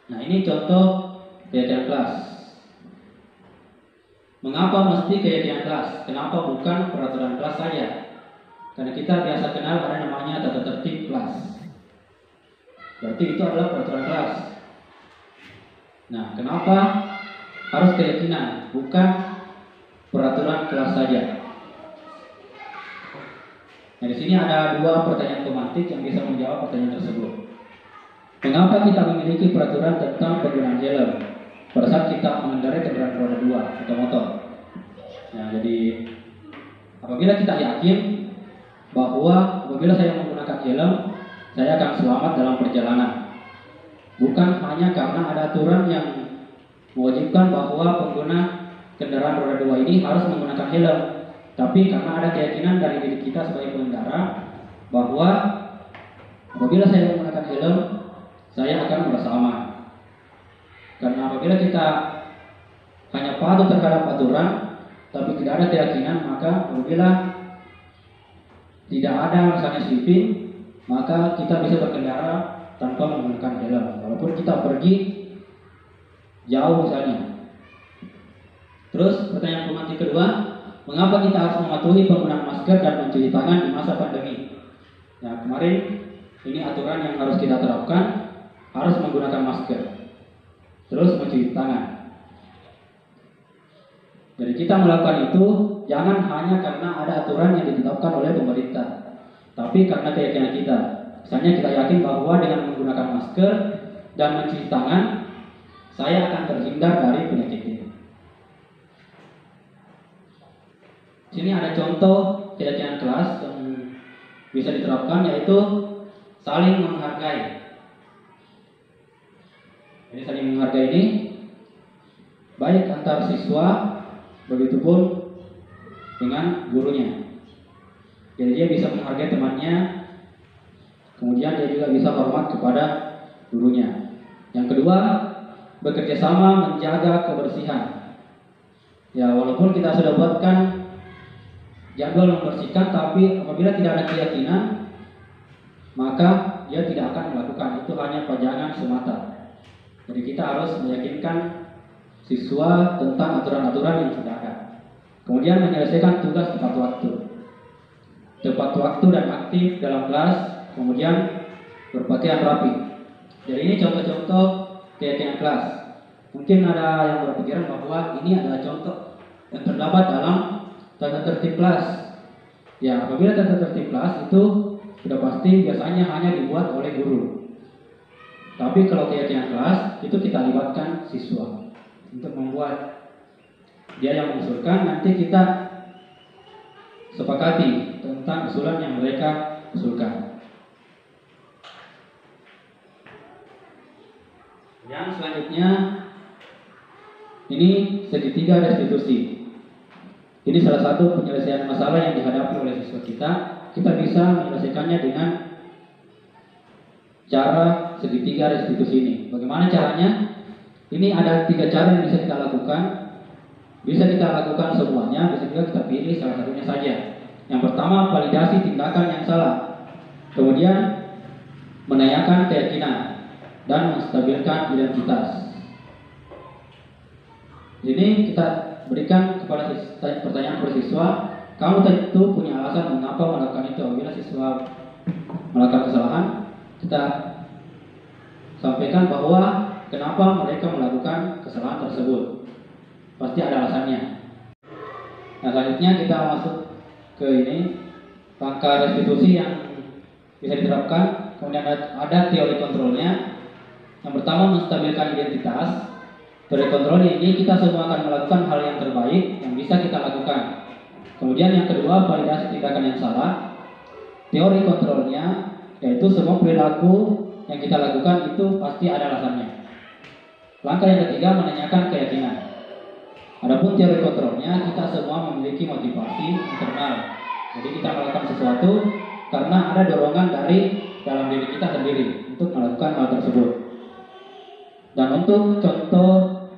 Nah, ini contoh keyakinan kelas. Mengapa mesti keyakinan kelas? Kenapa bukan peraturan kelas saja? Karena kita biasa kenal ada namanya tata tertib kelas. Berarti itu adalah peraturan kelas. Nah, kenapa harus keyakinan, bukan peraturan kelas saja? Nah, di sini ada 2 pertanyaan tematik yang bisa menjawab pertanyaan tersebut. Mengapa kita memiliki peraturan tentang penggunaan helm pada saat kita mengendarai kendaraan roda 2 atau motor? Nah, jadi apabila kita yakin bahwa apabila saya menggunakan helm, saya akan selamat dalam perjalanan. Bukan hanya karena ada aturan yang mewajibkan bahwa pengguna kendaraan roda 2 ini harus menggunakan helm, tapi karena ada keyakinan dari diri kita sebagai pengendara bahwa apabila saya menggunakan helm, saya akan merasa aman. Karena apabila kita hanya patuh terhadap aturan tapi tidak ada keyakinan, maka apabila tidak ada misalnya sweeping, maka kita bisa berkendara tanpa menggunakan helm walaupun kita pergi jauh misalnya. Terus pertanyaan pemantik kedua, mengapa kita harus mematuhi penggunaan masker dan mencuci tangan di masa pandemi? Nah, kemarin ini aturan yang harus kita terapkan, harus menggunakan masker, terus mencuci tangan. Jadi kita melakukan itu jangan hanya karena ada aturan yang ditetapkan oleh pemerintah, tapi karena keyakinan kita. Misalnya kita yakin bahwa dengan menggunakan masker dan mencuci tangan, saya akan terhindar dari penyakit ini. Sini ada contoh keyakinan kelas yang bisa diterapkan, yaitu saling menghargai. Jadi saling menghargai ini baik antar siswa, begitupun dengan gurunya. Jadi dia bisa menghargai temannya, kemudian dia juga bisa hormat kepada gurunya. Yang kedua, bekerja sama menjaga kebersihan. Ya, walaupun kita sudah buatkan jadwal membersihkan, tapi apabila tidak ada keyakinan, maka dia tidak akan melakukan. Itu hanya pajangan semata. Jadi kita harus meyakinkan siswa tentang aturan-aturan yang sudah ada. Kemudian menyelesaikan tugas tepat waktu. Tepat waktu dan aktif dalam kelas, kemudian berpakaian rapi. Jadi ini contoh-contoh keyakinan kelas. Mungkin ada yang berpikiran bahwa ini adalah contoh yang terdapat dalam tata tertib kelas. Ya, apabila tata tertib kelas itu sudah pasti biasanya hanya dibuat oleh guru. Tapi kalau keyakinan kelas itu kita libatkan siswa untuk membuat. Dia yang mengusulkan, nanti kita sepakati tentang usulan yang mereka usulkan. Yang selanjutnya ini segitiga restitusi. Ini salah satu penyelesaian masalah yang dihadapi oleh siswa kita. Kita bisa menyelesaikannya dengan cara segitiga restitusi ini. Bagaimana caranya? Ini ada 3 cara yang bisa kita lakukan. Bisa kita lakukan semuanya, bisa juga kita pilih salah satunya saja. Yang pertama, validasi tindakan yang salah. Kemudian, menanyakan keyakinan dan menstabilkan identitas. Ini kita berikan kepada pertanyaan kepada siswa. Kamu tentu punya alasan mengapa melakukan itu. Apabila siswa melakukan kesalahan, kita sampaikan bahwa kenapa mereka melakukan kesalahan tersebut. Pasti ada alasannya. Nah, selanjutnya kita masuk ke ini, langkah restitusi yang bisa diterapkan. Kemudian ada teori kontrolnya. Yang pertama, menstabilkan identitas. Teori kontrol ini kita semua akan melakukan hal yang terbaik yang bisa kita lakukan. Kemudian yang kedua, validasi tindakan yang salah. Teori kontrolnya yaitu semua perilaku yang kita lakukan itu pasti ada alasannya. Langkah yang ketiga, menanyakan keyakinan. Adapun teori kontrolnya, kita semua memiliki motivasi internal. Jadi kita melakukan sesuatu karena ada dorongan dari dalam diri kita sendiri untuk melakukan hal tersebut. Dan untuk contoh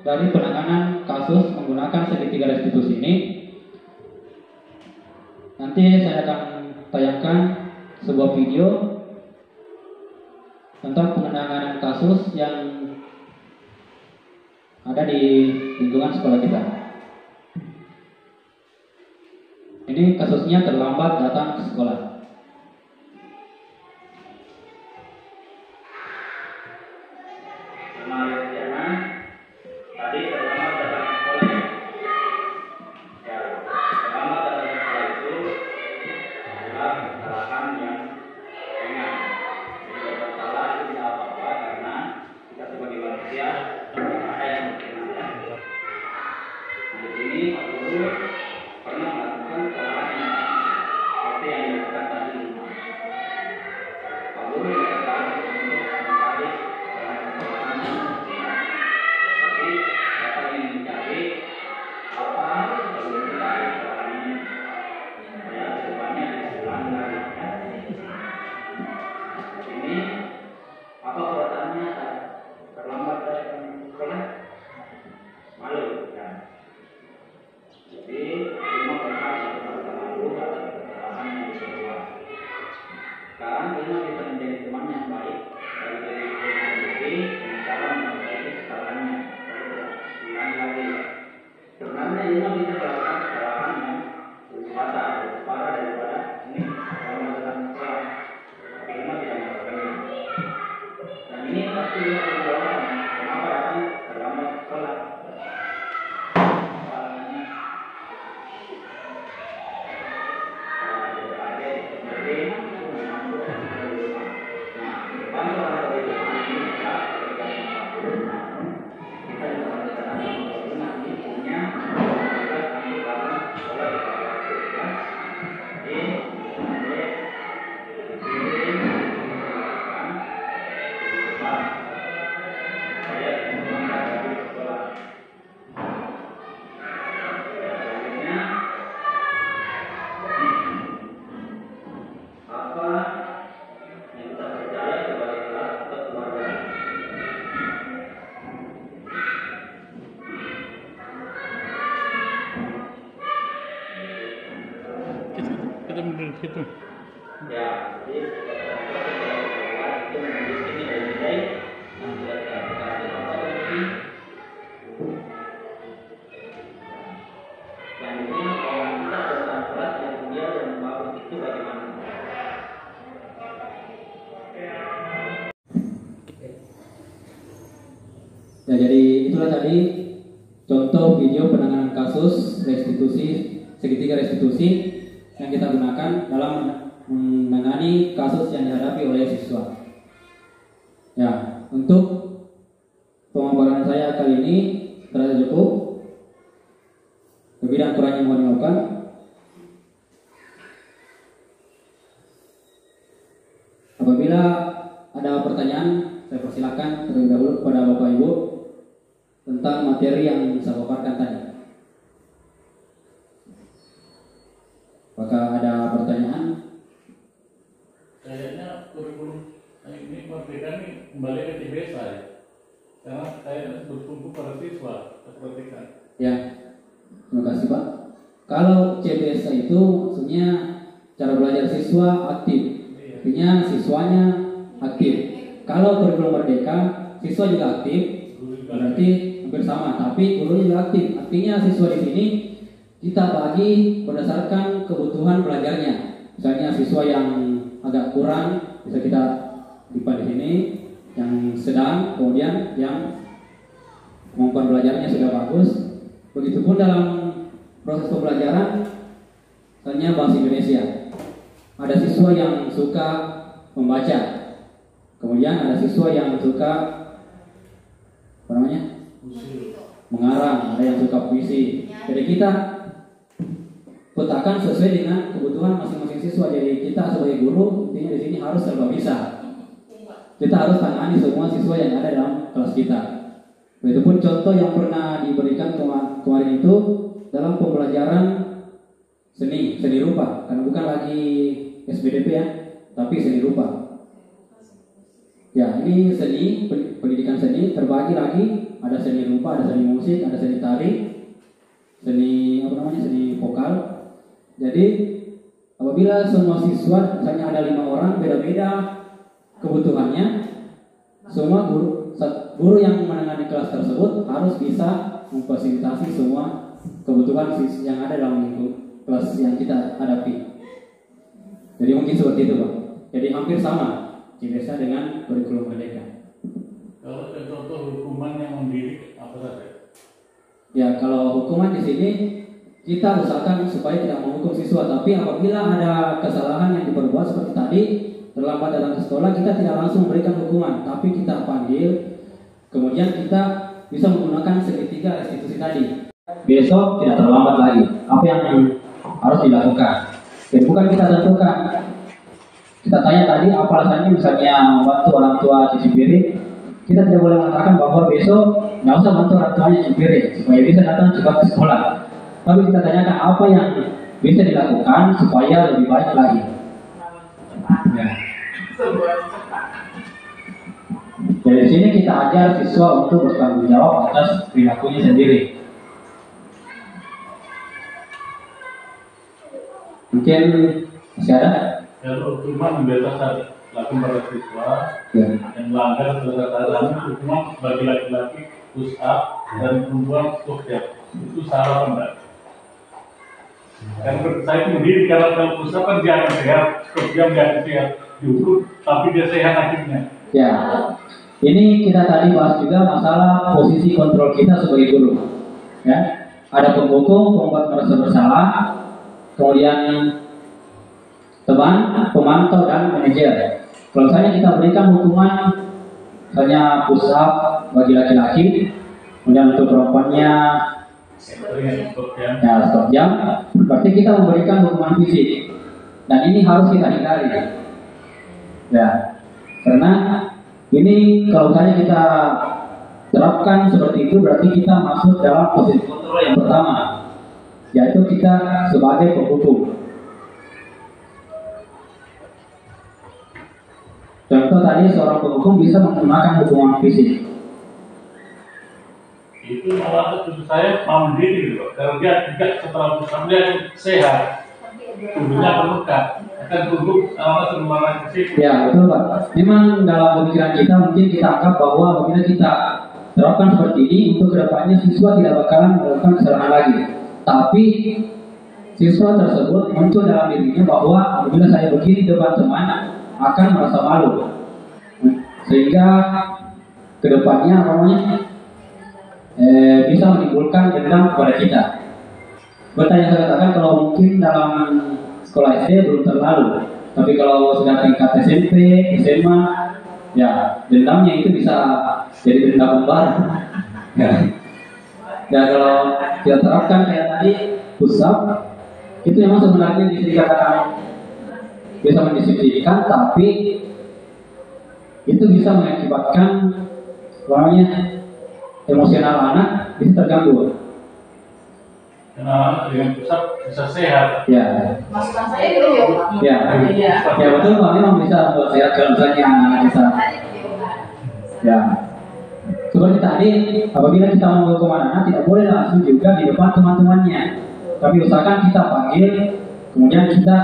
dari penanganan kasus menggunakan segitiga restitusi ini, nanti saya akan tayangkan sebuah video tentang penanganan kasus yang ada di lingkungan sekolah kita. Ini kasusnya terlambat datang ke sekolah. Tadi terlambat datang ke sekolah. Ya, terlambat datang ke sekolah itu adalah kesalahan yang ringan. Jadi kalau salah itu tidak apa-apa karena kita sebagai manusia ada yang berkenan. Di sini Pak Guru pernah melakukan kesalahan yang seperti yang dilakukan tadi. Pak Guru mengatakan untuk mencari kesalahan yang tapi Bapak ingin mencari apa yang mencari kesalahan ini supaya kedepannya diulang lagi. Ini apa perbuatannya terlambat datang sekolah? Malu kan? Jadi cuma pernah satu malu atas kesalahan yang diperbuat. Sekarang kita bisa menjadi teman yang baik dari diri kita sendiri dengan cara memperbaiki kesalahannya. Ulangi lagi. Sebenarnya ini bisa melakukan kesalahan yang lebih fatal, lebih parah daripada ini kalau melakukan sekolah. Tapi ini tidak melakukannya. Dan ini pasti bisa berjalan. Kenapa datang terlambat sekolah? Gitu. Ya, jadi itu ini dari saya selanjutnya kalau kita tentang kelas yang mulia dan bagus itu bagaimana? Ya, jadi itulah tadi contoh video penanganan kasus restitusi segitiga restitusi yang kita gunakan dalam menangani kasus yang dihadapi oleh siswa. Ya, untuk pemaparan saya kali ini terasa cukup. Lebih dan kurangnya mohon dimaafkan. Apabila ada pertanyaan, saya persilakan terlebih dahulu kepada Bapak Ibu tentang materi yang saya paparkan tadi. Apakah ada pertanyaan? Kayaknya kurikulum ini Merdeka ini kembali ke TBS ya. Karena saya bertumpu pada siswa perhatikan. Ya, terima kasih Pak. Kalau CBS itu maksudnya cara belajar siswa aktif, artinya siswanya aktif. Kalau kurikulum Merdeka, siswa juga aktif, berarti hampir sama. Tapi gurunya juga aktif, artinya siswa di sini kita bagi berdasarkan kebutuhan belajarnya. Misalnya siswa yang agak kurang bisa kita lipat di sini, yang sedang, kemudian yang kemampuan belajarnya sudah bagus. Begitupun dalam proses pembelajaran, misalnya bahasa Indonesia, ada siswa yang suka membaca, kemudian ada siswa yang suka apa namanya? Mengarang, ada yang suka puisi. Jadi kita petakan sesuai dengan kebutuhan masing-masing siswa. Jadi kita sebagai guru intinya di sini harus serba bisa. Kita harus tangani semua siswa yang ada dalam kelas kita. Begitupun contoh yang pernah diberikan kemarin itu dalam pembelajaran seni rupa, karena bukan lagi SBDP ya, tapi seni rupa. Ya, ini seni, pendidikan seni terbagi lagi, ada seni rupa, ada seni musik, ada seni tari, seni seni vokal. Jadi apabila semua siswa, misalnya ada 5 orang, beda-beda kebutuhannya, semua guru yang menangani kelas tersebut harus bisa memfasilitasi semua kebutuhan yang ada dalam kelas yang kita hadapi. Jadi mungkin seperti itu, Pak. Jadi hampir sama CBSA dengan kurikulum Merdeka. Kalau contoh hukuman yang mendidik apa saja? Ya, kalau hukuman di sini kita usahakan supaya tidak menghukum siswa, tapi apabila ada kesalahan yang diperbuat seperti tadi, terlambat datang ke sekolah, kita tidak langsung memberikan hukuman, tapi kita panggil, kemudian kita bisa menggunakan segitiga restitusi tadi. Besok tidak terlambat lagi. Apa yang harus dilakukan? Jadi bukan kita tentukan. Kita tanya tadi apa alasannya, misalnya membantu orang tua cuci piring, kita tidak boleh mengatakan bahwa besok nggak usah bantu orang tuanya cuci piring supaya bisa datang cepat ke sekolah. Tapi kita tanyakan apa yang bisa dilakukan supaya lebih baik lagi. Ya. Dari sini kita ajar siswa untuk bertanggung jawab atas perilakunya sendiri. Mungkin masih ada? Kalau hukuman membiasakan lakukan pada siswa yang melanggar keteraturan, hukuman bagi laki-laki push up dan perempuan squat jump. Itu salah enggak? Karena saya itu mendidik, kalau push up kan dia akan sehat, squat jump dia akan sehat, diukur tapi dia sehat akhirnya. Ya, ini kita tadi bahas juga masalah posisi kontrol kita sebagai guru. Ya, ada penghukum, pembuat merasa bersalah, kemudian teman, pemantau, dan manajer. Kalau misalnya kita berikan hukuman, misalnya push up bagi laki-laki, kemudian untuk perempuannya ya stop jam, berarti kita memberikan hukuman fisik. Dan ini harus kita hindari. Ya, karena ini kalau misalnya kita terapkan seperti itu, berarti kita masuk dalam posisi kontrol yang pertama, yaitu kita sebagai penghukum. Contoh tadi seorang penghukum bisa menggunakan hukuman fisik. Itu malah tubuh saya mau mendidik gitu. Kalau dia tidak setelah berusaha dia sehat, tubuhnya akan lekat, akan tumbuh semua fisik. Ya betul Pak. Memang dalam pemikiran kita mungkin kita anggap bahwa apabila kita terapkan seperti ini, untuk kedepannya siswa tidak bakalan melakukan kesalahan lagi. Tapi siswa tersebut muncul dalam dirinya bahwa apabila saya begini depan teman akan merasa malu, sehingga kedepannya bisa menimbulkan dendam kepada kita. Bertanya saya katakan kalau mungkin dalam sekolah SD belum terlalu, tapi kalau sudah tingkat SMP, SMA, ya dendamnya itu bisa jadi dendam kembar. Ya. Dan kalau kita terapkan kayak tadi push up, itu memang sebenarnya bisa dikatakan bisa mendisiplinkan, tapi itu bisa mengakibatkan emosional anak bisa terganggu. Karena dengan pusat bisa sehat. Ya. Masukan saya gitu ya. Ya betul Pak, memang bisa buat sehat kalau misalnya anak kita. Ya. Seperti tadi, apabila kita mau ke anak tidak boleh langsung juga di depan teman-temannya, tapi usahakan kita panggil, kemudian kita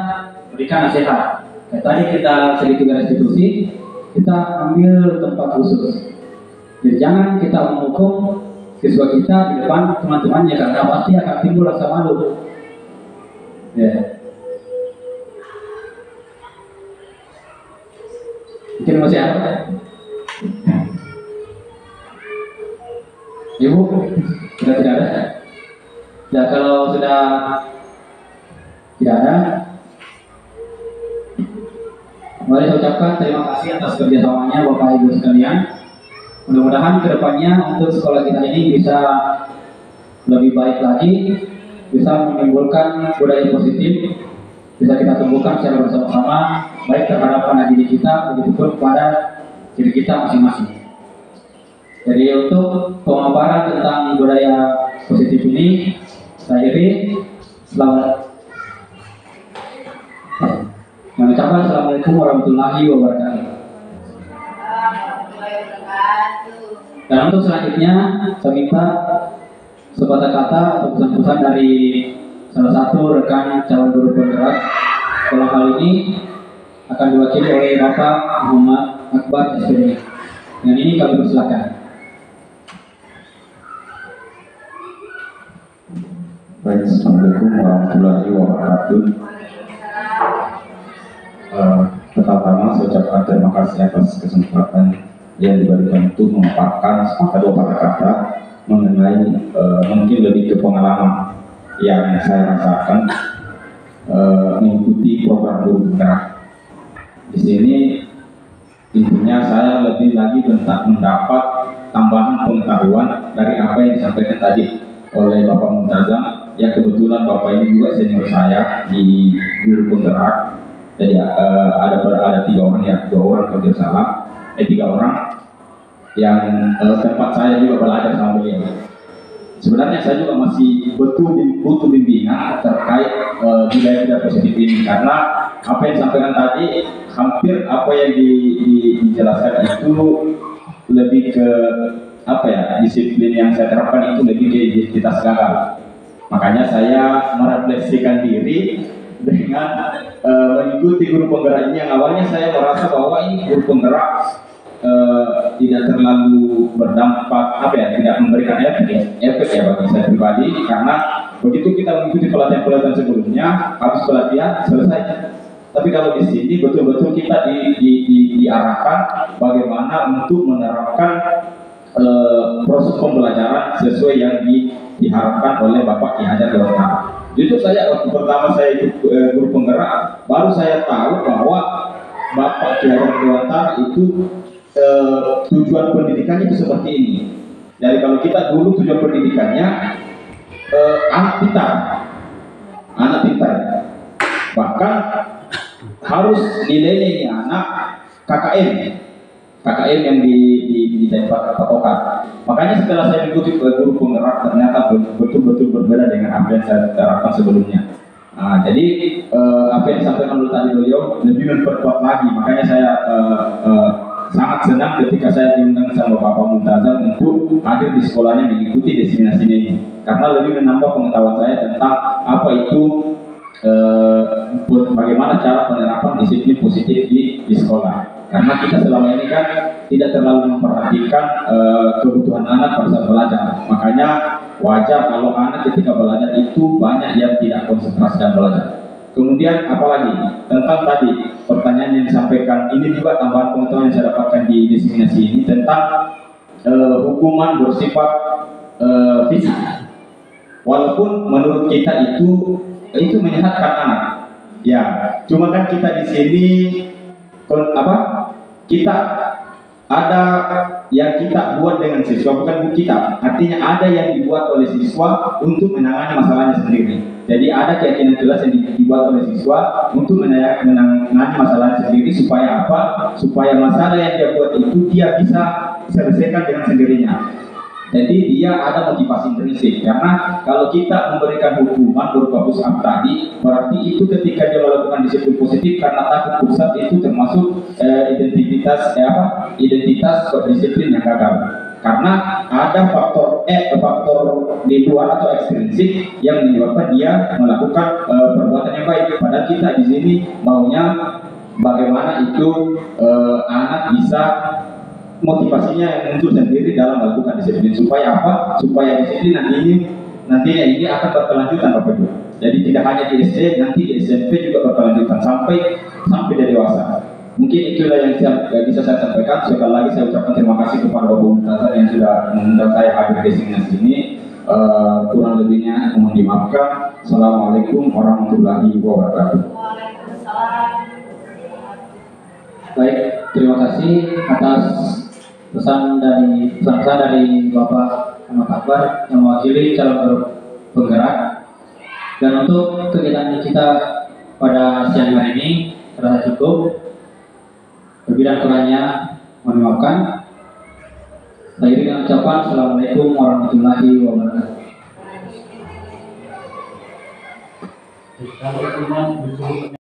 berikan nasihat. Kayak tadi kita sedikit restitusi, kita ambil tempat khusus. Jadi jangan kita menghukum siswa kita di depan teman-temannya, karena pasti akan timbul rasa malu. Ya. Mungkin masih ada? Ibu, sudah tidak ada? Ya kalau sudah tidak ada, mari saya ucapkan terima kasih atas kerjasamanya Bapak Ibu sekalian. Mudah-mudahan kedepannya untuk sekolah kita ini bisa lebih baik lagi, bisa menimbulkan budaya positif, bisa kita tumbuhkan secara bersama-sama, baik terhadap anak didik kita, begitu pun kepada diri kita masing-masing. Jadi untuk pemaparan tentang budaya positif ini, saya akhiri. Selamat. Yang ucapkan Assalamualaikum warahmatullahi wabarakatuh. Dan untuk selanjutnya, saya minta sepatah kata atau pesan-pesan dari salah satu rekan calon guru penggerak. Dalam hal ini akan diwakili oleh Bapak Muhammad Akbar SPD. Dengan ini kami persilakan. Baik, Assalamualaikum warahmatullahi wabarakatuh. Pertama, saya ucapkan terima kasih atas kesempatan yang diberikan untuk memaparkan sepatah dua patah kata mengenai mungkin lebih ke pengalaman yang saya rasakan mengikuti program guru penggerak. Di sini intinya saya lebih lagi mendapat tambahan pengetahuan dari apa yang disampaikan tadi oleh Bapak Muntazam. Ya kebetulan Bapak ini juga senior saya di guru penggerak. Jadi ada 3 orang ya, 2 orang kalau tidak salah, 3 orang yang tempat saya juga belajar sama beliau. Sebenarnya saya juga masih butuh bimbingan terkait budaya positif ini, karena apa yang disampaikan tadi hampir apa yang dijelaskan itu lebih ke apa ya, disiplin yang saya terapkan itu lebih ke identitas gagal. Makanya saya merefleksikan diri dengan mengikuti guru penggerak ini yang awalnya saya merasa bahwa ini guru penggerak tidak terlalu berdampak tidak memberikan efek ya bagi saya pribadi, karena begitu kita mengikuti pelatihan sebelumnya, habis pelatihan selesai. Tapi kalau di sini betul-betul kita diarahkan bagaimana untuk menerapkan proses pembelajaran sesuai yang diharapkan oleh Bapak Ki Hajar Dewantara. Jujur saya waktu pertama saya ikut guru penggerak, baru saya tahu bahwa Bapak Ki Hajar Dewantara itu tujuan pendidikannya itu seperti ini. Jadi kalau kita dulu tujuan pendidikannya anak pintar, bahkan harus nilainya ini anak KKM yang ditempatkan patokan. Makanya setelah saya mengikuti guru penggerak, ternyata betul-betul berbeda dengan apa yang saya terapkan sebelumnya. Jadi apa yang disampaikan oleh tadi beliau lebih memperkuat lagi. Makanya saya sangat senang ketika saya diundang sama Bapak Muntazam untuk hadir di sekolahnya mengikuti destinasi ini, karena lebih menambah pengetahuan saya tentang apa itu bagaimana cara penerapan disiplin positif di sekolah. Karena kita selama ini kan tidak terlalu memperhatikan kebutuhan anak pada saat belajar. Makanya wajar kalau anak ketika belajar itu banyak yang tidak konsentrasi dan belajar. Kemudian apalagi tentang tadi pertanyaan yang disampaikan, ini juga tambahan pengetahuan yang saya dapatkan di diseminasi ini tentang hukuman bersifat fisik. Walaupun menurut kita itu menyehatkan anak. Ya, cuma kan kita di sini kita ada yang kita buat dengan siswa, bukan kita. Artinya ada yang dibuat oleh siswa untuk menangani masalahnya sendiri. Jadi ada keyakinan jelas yang dibuat oleh siswa untuk menangani masalahnya sendiri, supaya apa? Supaya masalah yang dia buat itu dia bisa selesaikan dengan sendirinya. Jadi dia ada motivasi intrinsik, karena kalau kita memberikan hukuman berupa push up tadi, berarti itu ketika dia melakukan disiplin positif karena takut push up itu termasuk identitas disiplin yang gagal. Karena ada faktor di luar atau ekstrinsik yang menyebabkan dia melakukan perbuatan yang baik. Padahal kita di sini maunya bagaimana itu anak bisa motivasinya yang muncul sendiri dalam melakukan disiplin, supaya apa? Supaya disiplin nantinya ini akan berkelanjutan Bapak Ibu. Jadi tidak hanya di SD, nanti di SMP juga berkelanjutan sampai dari dewasa. Mungkin itulah yang bisa saya sampaikan. Sekali lagi saya ucapkan terima kasih kepada Bapak Muntazam yang sudah mengundang saya hadir di sini. Kurang lebihnya mohon dimaafkan. Assalamualaikum warahmatullahi wabarakatuh. Baik, terima kasih atas pesan dari Bapak Muhammad Akbar yang mewakili calon guru penggerak. Dan untuk kegiatan kita pada siang hari ini terasa cukup. Lebih dan kurangnya mohon dimaafkan. Akhir dengan ucapan Assalamualaikum warahmatullahi wabarakatuh. Kalau teman disuruh